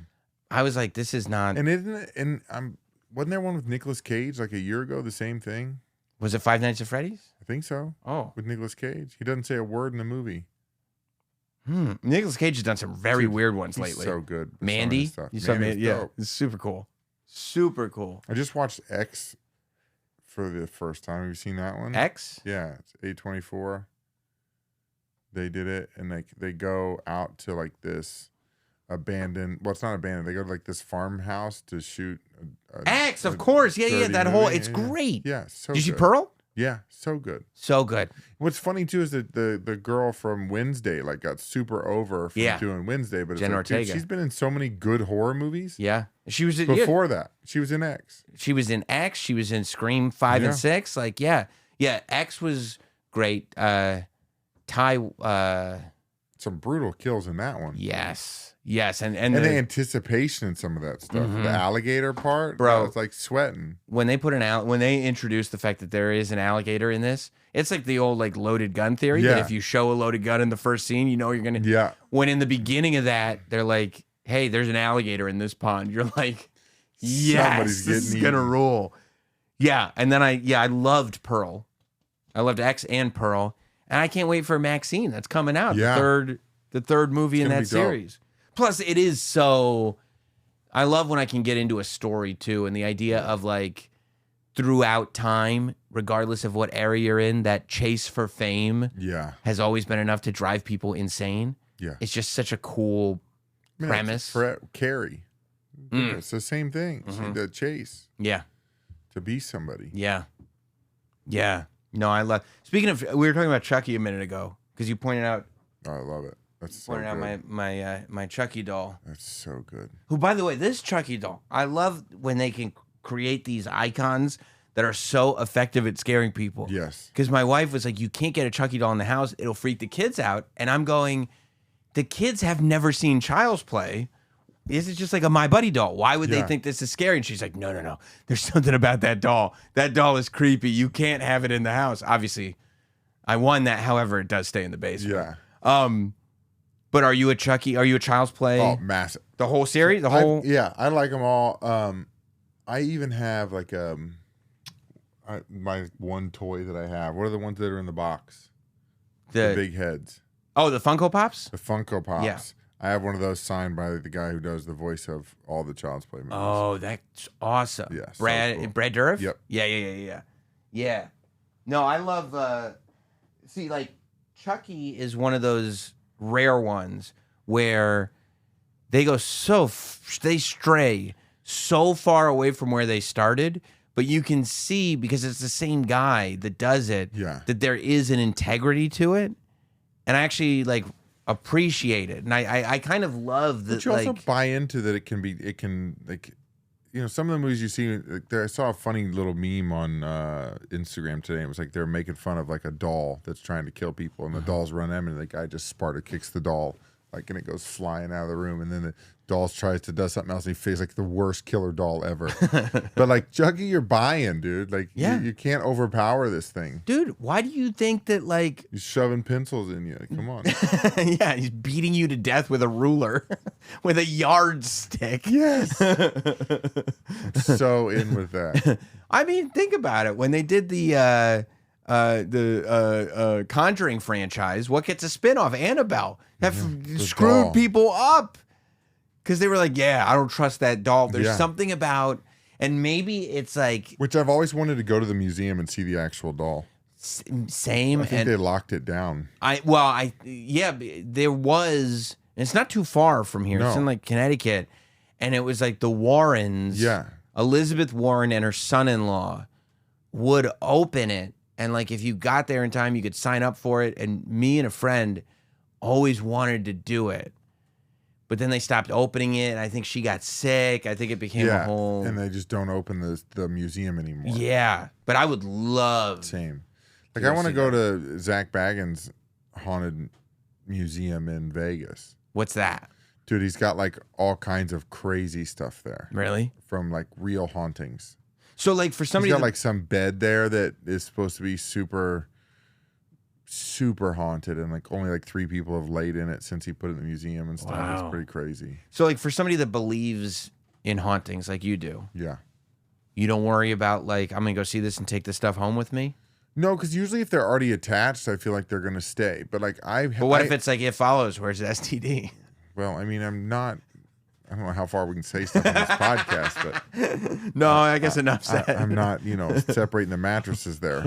I was like, this is not. And isn't it? And I'm wasn't there one with Nicolas Cage like a year ago? The same thing. Was it Five Nights at Freddy's? I think so. Oh, With Nicolas Cage, he doesn't say a word in the movie. Nicolas Cage has done some very weird ones He's lately. so good. with some of Mandy, his stuff. you saw Mandy's Mandy? Yeah, dope. it's super cool. Super cool. I just watched X for the first time. Have you seen that one? X? Yeah, it's A24. They did it, and they go out to like this abandoned. Well, it's not abandoned. They go to like this farmhouse to shoot. X, of course. Yeah, dirty that whole. movie. It's great. Yeah, so Did you see good. Pearl? Yeah, so good. So good. What's funny too is that the girl from Wednesday like got super over from doing Wednesday, but it's Jen like, dude, Ortega. she's been in so many good horror movies. Yeah, she was Before that, she was in X. She was in X. She was in Scream 5 and 6. Like, yeah. X was great. Some brutal kills in that one. Yes, and the anticipation in some of that stuff. The alligator part, Bro. it's like sweating. when they put when they introduced the fact that there is an alligator in this, it's like the old like loaded gun theory. Yeah. That if you show a loaded gun in the first scene, you know you're gonna. Yeah. When in the beginning of that, they're like, "Hey, there's an alligator in this pond." You're like, "Yes, Somebody's this is getting gonna eaten. rule." Yeah, and then I loved Pearl. I loved X and Pearl, and I can't wait for Maxine. That's coming out. Yeah. The third movie in gonna that be dope. series. Plus, it is so. I love when I can get into a story too, and the idea of like throughout time, regardless of what area you're in, that chase for fame Yeah. has always been enough to drive people insane. Yeah. It's just such a cool premise. For Carrie. It's the same thing. See, the chase Yeah, to be somebody. yeah. No, I love. Speaking of, we were talking about Chucky a minute ago because you pointed out Oh, I love it. That's so pointed out good. my Chucky doll. That's so good. Who, by the way, this Chucky doll, I love when they can create these icons that are so effective at scaring people. Yes. Because my wife was like, you can't get a Chucky doll in the house. It'll freak the kids out. And I'm going, the kids have never seen Child's Play. This is just like a My Buddy doll. Why would they Yeah. think this is scary? And she's like, no. There's something about that doll. That doll is creepy. You can't have it in the house. Obviously, I won that. However, it does stay in the basement. Yeah. But are you a Chucky? Are you a Child's Play? Oh, massive. The whole series? The whole? Yeah, I like them all. I even have like my one toy that I have. What are the ones that are in the box? The big heads. Oh, the Funko Pops? The Funko Pops. Yeah. I have one of those signed by the guy who does the voice of all the Child's Play movies. Oh, that's awesome. Yeah, so Brad cool. Brad Dourif? Yep. Yeah. No, I love see, like, Chucky is one of those rare ones where they go they stray so far away from where they started, but you can see, because it's the same guy that does it, Yeah. that there is an integrity to it. And I actually like appreciate it. And I kind of love that. But you also buy into that it can like, you know, some of the movies you see, like I saw a funny little meme on Instagram today. It was like they're making fun of like a doll that's trying to kill people, and the dolls run them, and the guy just Sparta kicks the doll, like, and it goes flying out of the room, and then the doll tries to do something else, and he feels like the worst killer doll ever. But like Chucky, you're buying, dude. Like, Yeah. you can't overpower this thing. dude, why do you think that, like, He's shoving pencils in you. Come on. yeah, he's beating you to death with a ruler, with a yardstick. Yes. So in with that. I mean, think about it. When they did the Conjuring franchise, what gets a spinoff? Annabelle. That screwed doll. people up because they were like, "Yeah, I don't trust that doll." There's Yeah. something about, and maybe it's like Which I've always wanted to go to the museum and see the actual doll. same. I think And they locked it down. there was. It's not too far from here. It's No. in like Connecticut, and it was like the Warrens. Yeah. Elizabeth Warren and her son-in-law would open it, and like if you got there in time, you could sign up for it. And me and a friend always wanted to do it, but then they stopped opening it. I think she got sick. I think it became a whole. And they just don't open the museum anymore. Yeah, but I would love. Same. Like, You I want to see go to Zach Baggins' haunted museum in Vegas. What's that? Dude, he's got like all kinds of crazy stuff there Really? from like real hauntings. So like for He's somebody got that- like some bed there that is supposed to be super haunted, and like only like 3 people have laid in it since he put it in the museum and stuff. Wow. It's pretty crazy. so like for somebody that believes in hauntings like you do, Yeah. You don't worry about like, I'm gonna go see this and take this stuff home with me. No, because usually if they're already attached, I feel like they're gonna stay. But like But what if it's like It Follows, where's the STD? Well, I mean, I don't know how far we can say stuff on this podcast, but No, I guess enough said. I'm not, separating the mattresses there.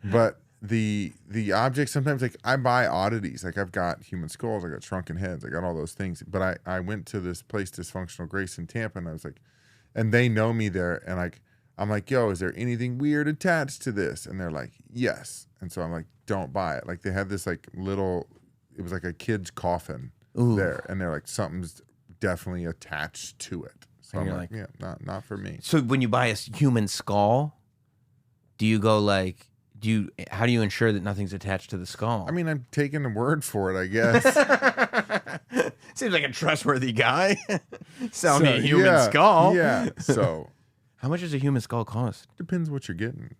But the objects sometimes, like I buy oddities. Like I've got human skulls, I got shrunken heads, I got all those things. But I went to this place, Dysfunctional Grace in Tampa, and I was like, and they know me there, and like I'm like, yo, is there anything weird attached to this? And they're like, yes. And so I'm like, don't buy it. Like they had this like little, it was like a kid's coffin. Ooh. There, and they're like, something's definitely attached to it. So And I'm you're like, yeah, not for me. So when you buy a human skull, do you go like, how do you ensure that nothing's attached to the skull? I mean, I'm taking the word for it, I guess. Seems like a trustworthy guy. Sell me a human skull. Yeah. So how much does a human skull cost? depends what you're getting.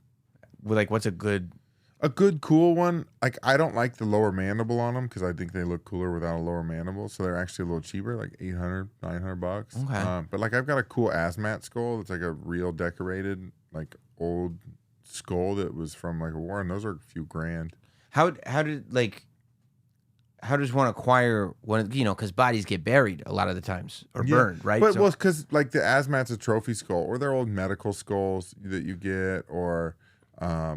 Well, like, what's a good? A good, cool one. Like I don't like the lower mandible on them because I think they look cooler without a lower mandible. So they're actually a little cheaper, like $800, $900. Okay. But like I've got a cool asmat skull that's like a real decorated, like old skull that was from like a war, and those are a few grand. How does one acquire one? Because bodies get buried a lot of the times or burned, right? But well, because like the asmat's a trophy skull, or they're old medical skulls that you get, or I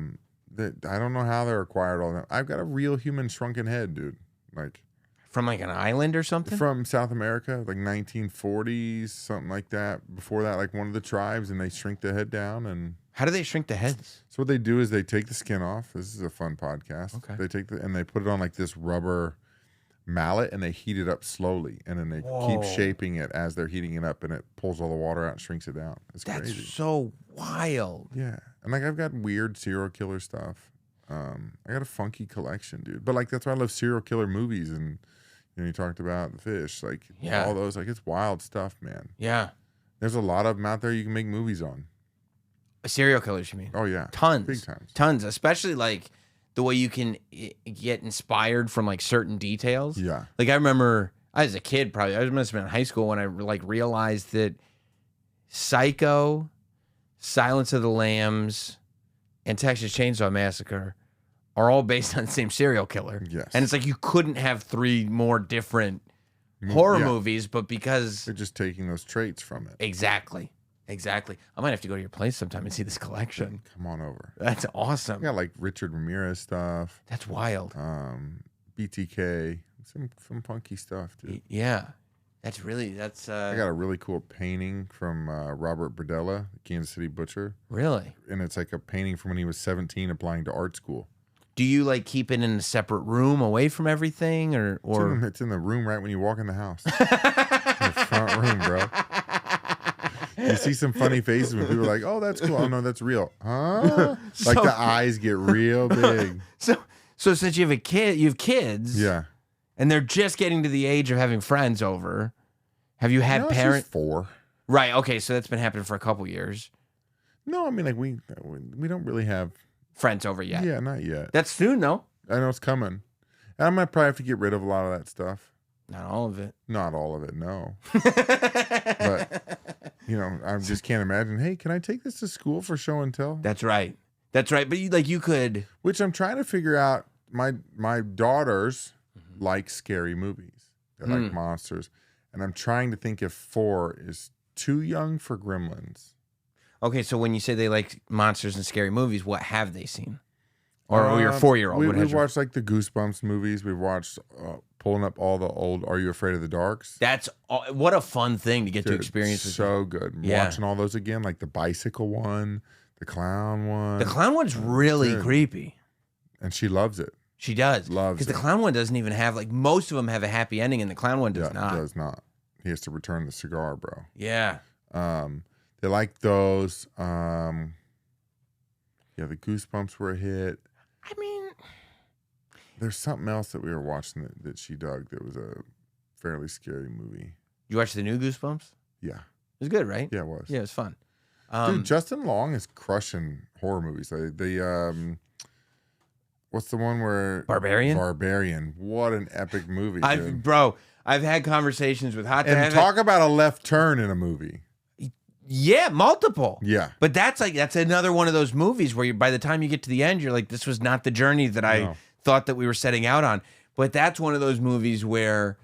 don't know how they're acquired all that. I've got a real human shrunken head, dude. Like from like an island or something? From South America, like 1940s, something like that. Before that, like one of the tribes, and they shrink the head down. And how do they shrink the heads? So what they do is they take the skin off. This is a fun podcast. Okay. They take and they put it on like this rubber mallet, and they heat it up slowly, and then they keep shaping it as they're heating it up, and it pulls all the water out and shrinks it down. It's That's crazy. so wild. Yeah. And like I've got weird serial killer stuff. I got a funky collection, dude. But like that's why I love serial killer movies, and you talked about the fish, like all those, like it's wild stuff, man. Yeah. There's a lot of them out there you can make movies on. Serial killers, you mean? Oh yeah. Tons. Big times. Tons, especially like the way you can get inspired from like certain details. Yeah. Like I remember as a kid, probably I must have been in high school when I like realized that Psycho, Silence of the Lambs, and Texas Chainsaw Massacre are all based on the same serial killer. Yes. And it's like you couldn't have three more different horror movies, but because they're just taking those traits from it. Exactly. I might have to go to your place sometime and see this collection. Come on over. That's awesome. I got like Richard Ramirez stuff. That's wild. BTK, some funky stuff, dude. Yeah. That's I got a really cool painting from Robert Berdella, the Kansas City butcher. Really? And it's like a painting from when he was 17 applying to art school. Do you like keep it in a separate room away from everything, or it's in the room right when you walk in the house. The front room, bro. You see some funny faces when people are like, "Oh, that's cool." Oh no, that's real. Huh? Like the eyes get real big. So since you have kids, yeah, and they're just getting to the age of having friends over, have you had parents? She's 4. Right. Okay. So that's been happening for a couple years. No, I mean like we don't really have friends over yet. Yeah, not yet. That's soon though. I know it's coming. And I might probably have to get rid of a lot of that stuff. Not all of it. Not all of it, no. But I just can't imagine. Hey, can I take this to school for show and tell? That's right. But you could. Which I'm trying to figure out. My daughters like scary movies. They like monsters, and I'm trying to think if 4 is too young for Gremlins. Okay, so when you say they like monsters and scary movies, what have they seen? Or your 4-year-old? We've watched like the Goosebumps movies. We've watched pulling up all the old Are You Afraid of the Darks? That's what a fun thing to get to experience. So good. Watching all those again, like the bicycle one, the clown one. The clown one's really creepy. And she loves it. She does. Loves it. Because the clown one doesn't even have, like, most of them have a happy ending, and the clown one does not. It does not. He has to return the cigar, bro. Yeah. They like those. The Goosebumps were a hit. I mean, there's something else that we were watching that she dug that was a fairly scary movie. You watched the new Goosebumps? Yeah. It was good, right? Yeah, it was. Yeah, it was fun. Dude, Justin Long is crushing horror movies. What's the one where... Barbarian. What an epic movie, dude. I've had conversations with Hot Dad. And talk about a left turn in a movie. Yeah, multiple. Yeah. But that's another one of those movies where by the time you get to the end, you're like, this was not the journey that I thought that we were setting out on. But that's one of those movies where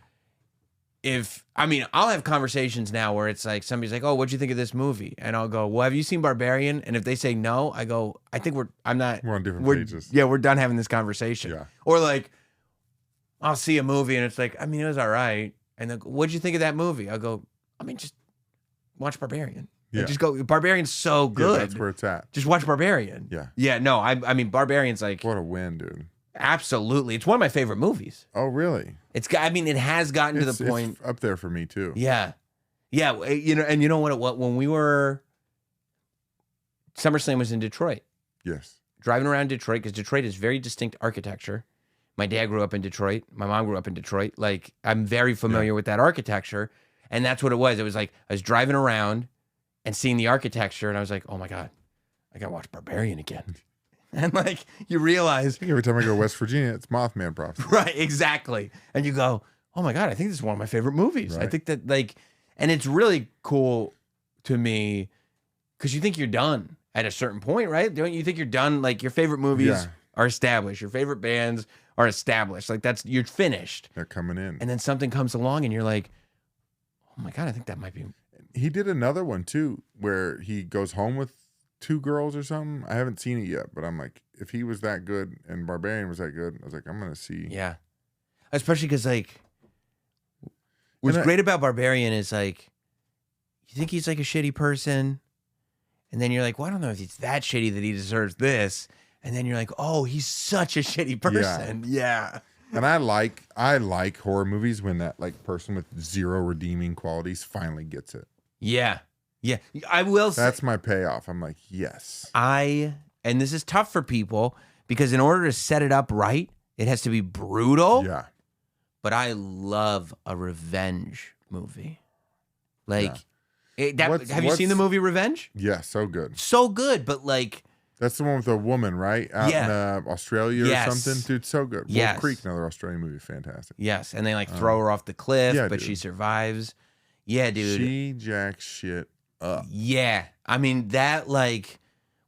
I'll have conversations now where it's like, somebody's like, oh, what'd you think of this movie? And I'll go, well, have you seen Barbarian? And if they say no, I go, I think we're on different pages. Yeah, we're done having this conversation. Yeah. Or like, I'll see a movie and it's like, it was all right. And they'll go, what'd you think of that movie? I'll go, just watch Barbarian. Yeah. Just go. Barbarian's so good. Yeah, that's where it's at. Just watch Barbarian. Yeah. Yeah. No, Barbarian's like, what a win, dude. Absolutely, it's one of my favorite movies. Oh, really? It has gotten to the point. It's up there for me too. Yeah, yeah. You know what? When we were SummerSlam was in Detroit. Yes. Driving around Detroit because Detroit is very distinct architecture. My dad grew up in Detroit. My mom grew up in Detroit. Like I'm very familiar with that architecture. And that's what it was. It was like I was driving around and seeing the architecture, and I was like, "Oh my god, I gotta watch Barbarian again." And like you realize, every time I go to West Virginia, it's Mothman props. Right, exactly. And you go, "Oh my god, I think this is one of my favorite movies." Right. I think that and it's really cool to me because you think you're done at a certain point, right? Don't you think you're done? Like your favorite movies are established, your favorite bands are established. Like you're finished. They're coming in, and then something comes along, and you're like, oh my god, I think that might be. He did another one too, where he goes home with 2 girls or something. I haven't seen it yet, but I'm like, if he was that good and Barbarian was that good, I was like, I'm gonna see. Yeah, especially because what's great about Barbarian is you think he's like a shitty person, and then you're like, well, I don't know if he's that shitty that he deserves this, and then you're like, oh, he's such a shitty person. Yeah. And I like horror movies when that person with 0 redeeming qualities finally gets it. Yeah. Yeah. I will say that's my payoff. I'm like, yes. and this is tough for people because in order to set it up right, it has to be brutal. Yeah. But I love a revenge movie. Have you seen the movie Revenge? Yeah, so good. So good, but that's the one with the woman, right? Out in Australia or something. Dude, so good. Yes. Wolf Creek, another Australian movie, fantastic. Yes, and they throw her off the cliff, but she survives. Yeah, dude. She jacks shit up. Yeah. That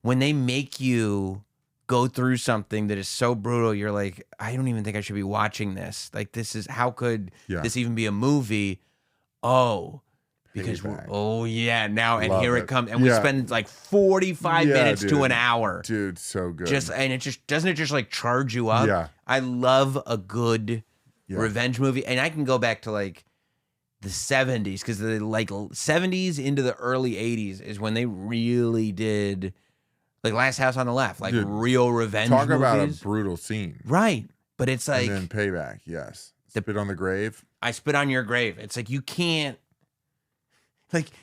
when they make you go through something that is so brutal, you're like, I don't even think I should be watching this. How could this even be a movie? Oh. Because now and here it comes, and we spend 45 minutes to an hour, dude. So good. Doesn't it just charge you up? Yeah, I love a good revenge movie, and I can go back to the 70s because the 70s into the early 80s is when they really did Last House on the Left, dude, real revenge. Talk movies. About a brutal scene, right? But it's and then Payback. Yes, spit on the grave. I spit on your grave. It's you can't.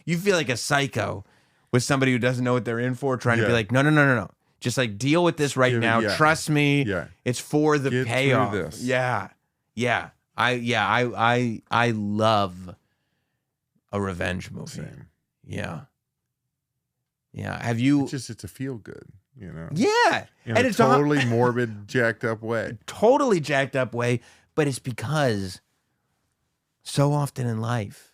You feel like a psycho with somebody who doesn't know what they're in for, trying to be like, no. Just deal with this right now. Trust me. Yeah. It's for the payoff. This. Yeah. Yeah. I love a revenge movie. Same. Yeah. Yeah. Have you it's a feel good, Yeah. In a totally morbid, jacked up way. Totally jacked up way. But it's because so often in life,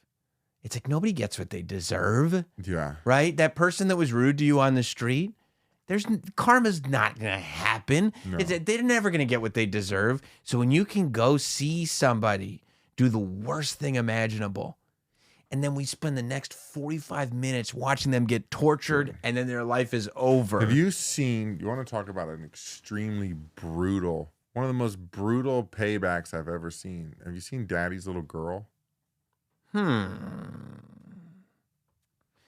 it's nobody gets what they deserve. Yeah. Right? That person that was rude to you on the street, karma's not going to happen. No. They're never going to get what they deserve. So when you can go see somebody do the worst thing imaginable, and then we spend the next 45 minutes watching them get tortured, and then their life is over. Have you seen, you want to talk about an extremely brutal, one of the most brutal paybacks I've ever seen. Have you seen Daddy's Little Girl?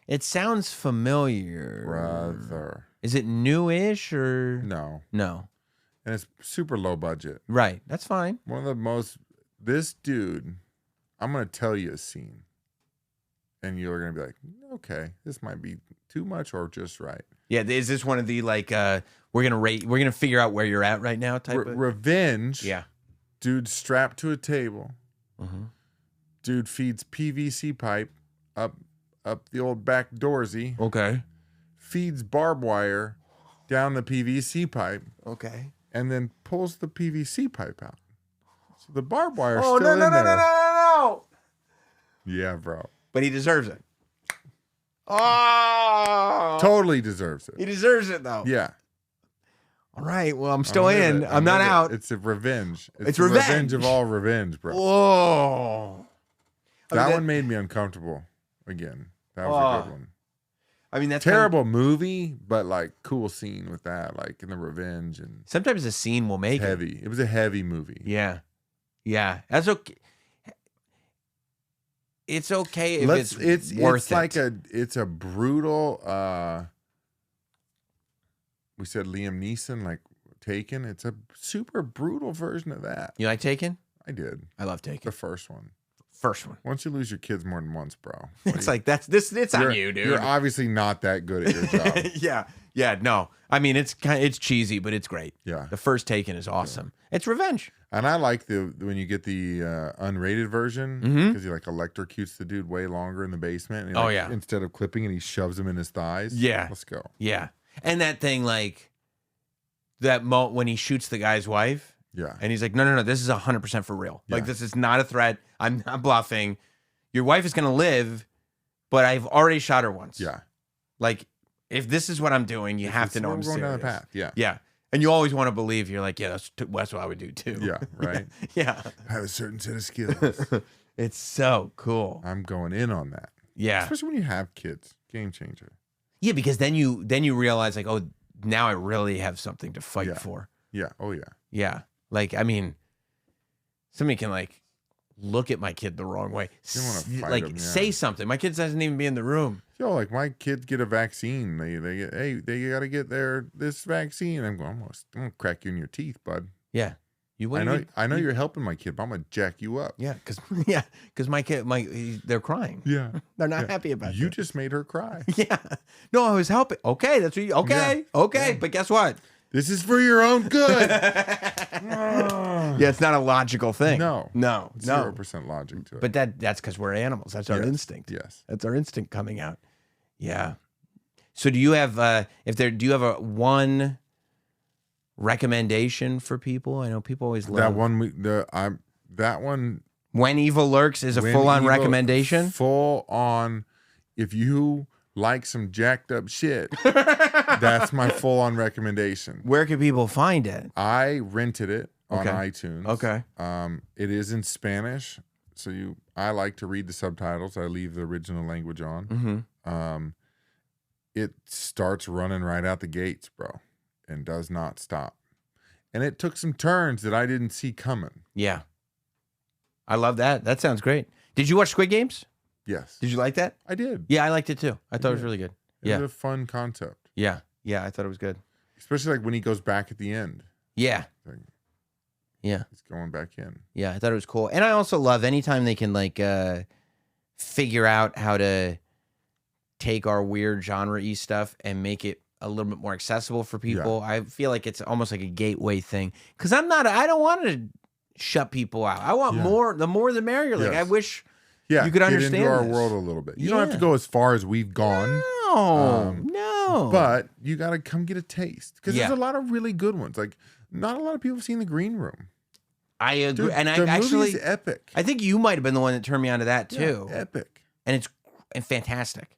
It sounds familiar. Brother. Is it newish or? No. And it's super low budget. Right. That's fine. One of the most, this dude, I'm going to tell you a scene. And you're going to be like, okay, this might be too much or just right. Yeah. Is this one of the we're going to figure out where you're at right now type of? Revenge. Yeah. Dude strapped to a table. Mm-hmm. Dude feeds PVC pipe up the old back doorsy. Okay. Feeds barbed wire down the PVC pipe. Okay. And then pulls the PVC pipe out. So the barbed wire is still in there. No. Yeah, bro. But he deserves it. Oh, Totally deserves he it. deserves it though. Yeah. All right. Well, I'm still in. I'm not out. It's a revenge. It's the revenge of all revenge, bro. Whoa. That one made me uncomfortable again. That was a good one. I mean, that's terrible movie, but like cool scene with that, like in the revenge and sometimes a scene will make heavy. It was a heavy movie. Yeah, yeah, that's okay. It's okay if it's worth it. It's a brutal. We said Liam Neeson, like Taken. It's a super brutal version of that. You like Taken? I did. I love Taken. The first one. Once you lose your kids more than once, bro. It's like it's on you, dude. You're obviously not that good at your job. Yeah, no. I mean, it's cheesy, but it's great. Yeah. The first Taken is awesome. Yeah. It's revenge. And I like when you get the unrated version because he like electrocutes the dude way longer in the basement. And instead of clipping it, he shoves him in his thighs. Yeah. Let's go. Yeah. And that thing, like when he shoots the guy's wife. Yeah. And he's like, no, this is 100% for real. Yeah. Like, this is not a threat. I'm not bluffing. Your wife is going to live, but I've already shot her once. Yeah. Like, if this is what I'm doing, you have to know I'm serious. Going down the path. Yeah. Yeah. And you always want to believe. You're like, yeah, that's what I would do too. Yeah. Right. Yeah. I have a certain set of skills. It's so cool. I'm going in on that. Yeah. Especially when you have kids. Game changer. Yeah. Because then you realize like, oh, now I really have something to fight for. Yeah. Oh, yeah. Yeah. Like, I mean, somebody can like look at my kid the wrong way. Say something. My kid doesn't even be in the room. Yo, like my kids get a vaccine. They got to get this vaccine. I'm gonna crack you in your teeth, bud. Yeah. I know you're helping my kid, but I'm gonna jack you up. Yeah, because my kid, they're crying. Yeah, they're not happy about it. You just made her cry. Yeah. No, I was helping. Okay, that's what you. Okay, yeah. Okay, but guess what? This is for your own good. Yeah, it's not a logical thing. No. 0% logic to it. But that's because we're animals. That's our instinct. Yes. That's our instinct coming out. Yeah. So do you have do you have a one recommendation for people? I know people always love that one. When Evil Lurks is a full-on recommendation? Full on. If you like some jacked up shit, that's my full-on recommendation. Where can people find it? I rented it on iTunes. Okay. It is in Spanish, so I like to read the subtitles. I leave the original language on. Mm-hmm. It starts running right out the gates, bro, and does not stop. And it took some turns that I didn't see coming. Yeah. I love that. That sounds great. Did you watch Squid Games? Yes. Did you like that? I did. Yeah, I liked it too. I thought it was really good. It was a fun concept. Yeah. Yeah, I thought it was good. Especially like when he goes back at the end. Yeah. Yeah. He's going back in. Yeah, I thought it was cool. And I also love anytime they can like figure out how to take our weird genre-y stuff and make it a little bit more accessible for people. Yeah. I feel like it's almost like a gateway thing. Because I don't want to shut people out. I want more. The more the merrier. Like I wish you could understand into our world a little bit. You don't have to go as far as we've gone. No. But you got to come get a taste. Because there's a lot of really good ones. Like not a lot of people have seen The Green Room. I agree. Dude, and I movie's epic. I think you might have been the one that turned me on to that too. Yeah, epic. And it's fantastic.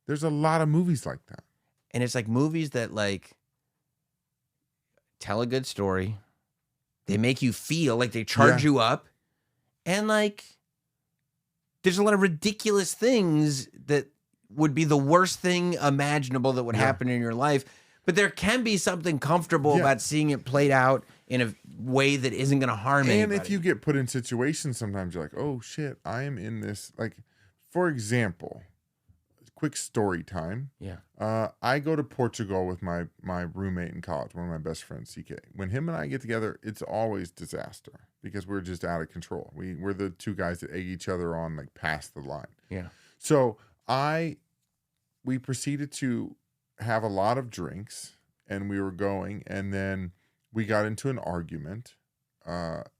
There's a lot of movies like that. And it's like movies that like tell a good story. They make you feel like they charge you up. And like there's a lot of ridiculous things that would be the worst thing imaginable that would happen in your life. But there can be something comfortable about seeing it played out in a way that isn't going to harm anybody. And if you get put in situations, sometimes you're like, oh shit, I am in this. Like, for example, quick story time. Yeah. I go to Portugal with my roommate in college, one of my best friends, CK. When him and I get together, it's always disaster because we're just out of control. We're the two guys that egg each other on, like past the line. Yeah. So we proceeded to have a lot of drinks and we were going, and then we got into an argument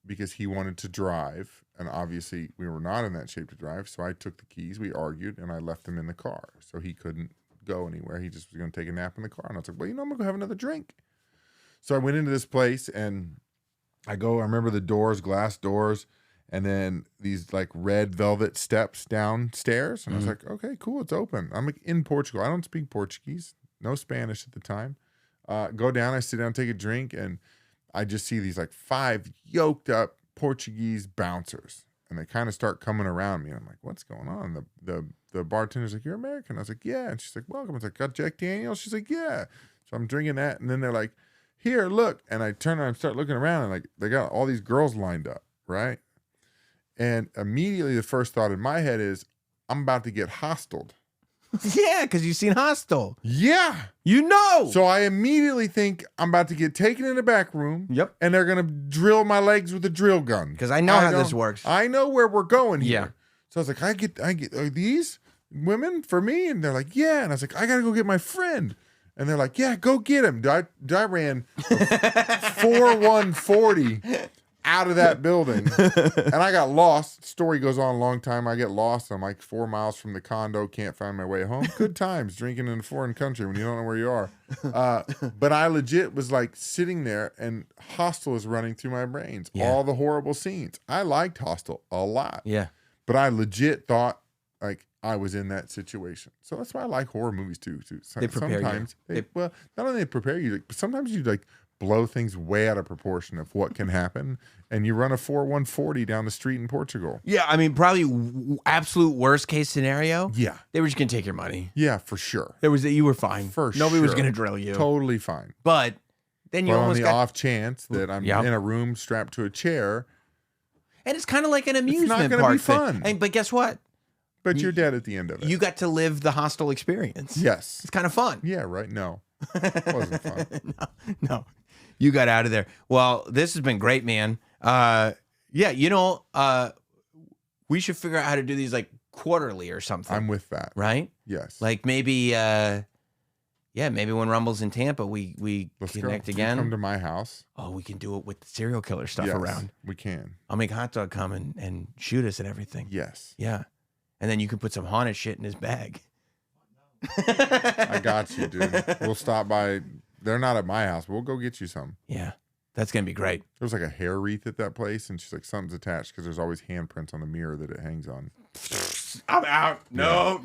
because he wanted to drive, and obviously we were not in that shape to drive. So I took the keys, we argued, and I left him in the car so he couldn't go anywhere. He just was going to take a nap in the car. And I was like, well, I'm going to go have another drink. So I went into this place and I remember the doors, glass doors, and then these like red velvet steps downstairs. And I was Mm-hmm. like, okay, cool, it's open. I'm like in Portugal. I don't speak Portuguese, no Spanish at the time. Go down, I sit down, take a drink, and I just see these like 5 yoked up Portuguese bouncers. And they kind of start coming around me. And I'm like, what's going on? The bartender's like, you're American. I was like, yeah. And she's like, welcome. I was like, got Jack Daniels? She's like, yeah. So I'm drinking that. And then they're like, here, look. And I turn and I start looking around, and like they got all these girls lined up, right? And immediately the first thought in my head is, I'm about to get hostiled. Yeah, because you've seen Hostel. Yeah. You know. So I immediately think I'm about to get taken in the back room. Yep. And they're going to drill my legs with a drill gun. Because I know how this works. I know where we're going here. Yeah. So I was like, I get, are these women for me? And they're like, yeah. And I was like, I got to go get my friend. And they're like, yeah, go get him. I ran 4:1:40 out of that building. And I got lost. Story goes on a long time. I get lost. I'm like 4 miles from the condo. Can't find my way home. Good times drinking in a foreign country when you don't know where you are. But I legit was like sitting there, and Hostel is running through my brains. Yeah. All the horrible scenes. I liked Hostel a lot. Yeah. But I legit thought like I was in that situation. So that's why I like horror movies too. They prepare sometimes you. well, not only they prepare you, but sometimes you like blow things way out of proportion of what can happen, and you run a 4:1:40 down the street in Portugal. Yeah, I mean, probably absolute worst case scenario. Yeah. They were just gonna take your money. Yeah, for sure. You were fine. For Nobody was sure. gonna drill you. Totally fine. But then you But on almost the got, off chance that I'm Yep. in a room strapped to a chair, and it's kind of like an amusement gonna park be thing. fun. But guess what? but you're dead at the end of it. You got to live the Hostel experience. Yes. It's kind of fun. Yeah, right. No. It wasn't fun. No, you got out of there. Well, this has been great, man. Yeah, we should figure out how to do these like quarterly or something. I'm with that. right? Yes. Like maybe, maybe when Rumble's in Tampa, we Let's connect go. again. Come to my house. Oh, we can do it with the serial killer stuff Yes, around. we can. I'll make Hot Dog come and shoot us and everything. Yes. Yeah, and then you can put some haunted shit in his bag. I got you, dude. We'll stop by. They're not at my house. We'll go get you some. Yeah, that's gonna be great. There's like a hair wreath at that place, and she's like, something's attached because there's always handprints on the mirror that it hangs on. I'm out. No.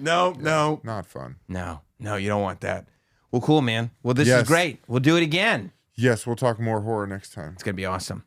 Not fun. No, you don't want that. Well, cool, man. Well, this Yes. is great. We'll do it again. Yes, we'll talk more horror next time. It's gonna be awesome.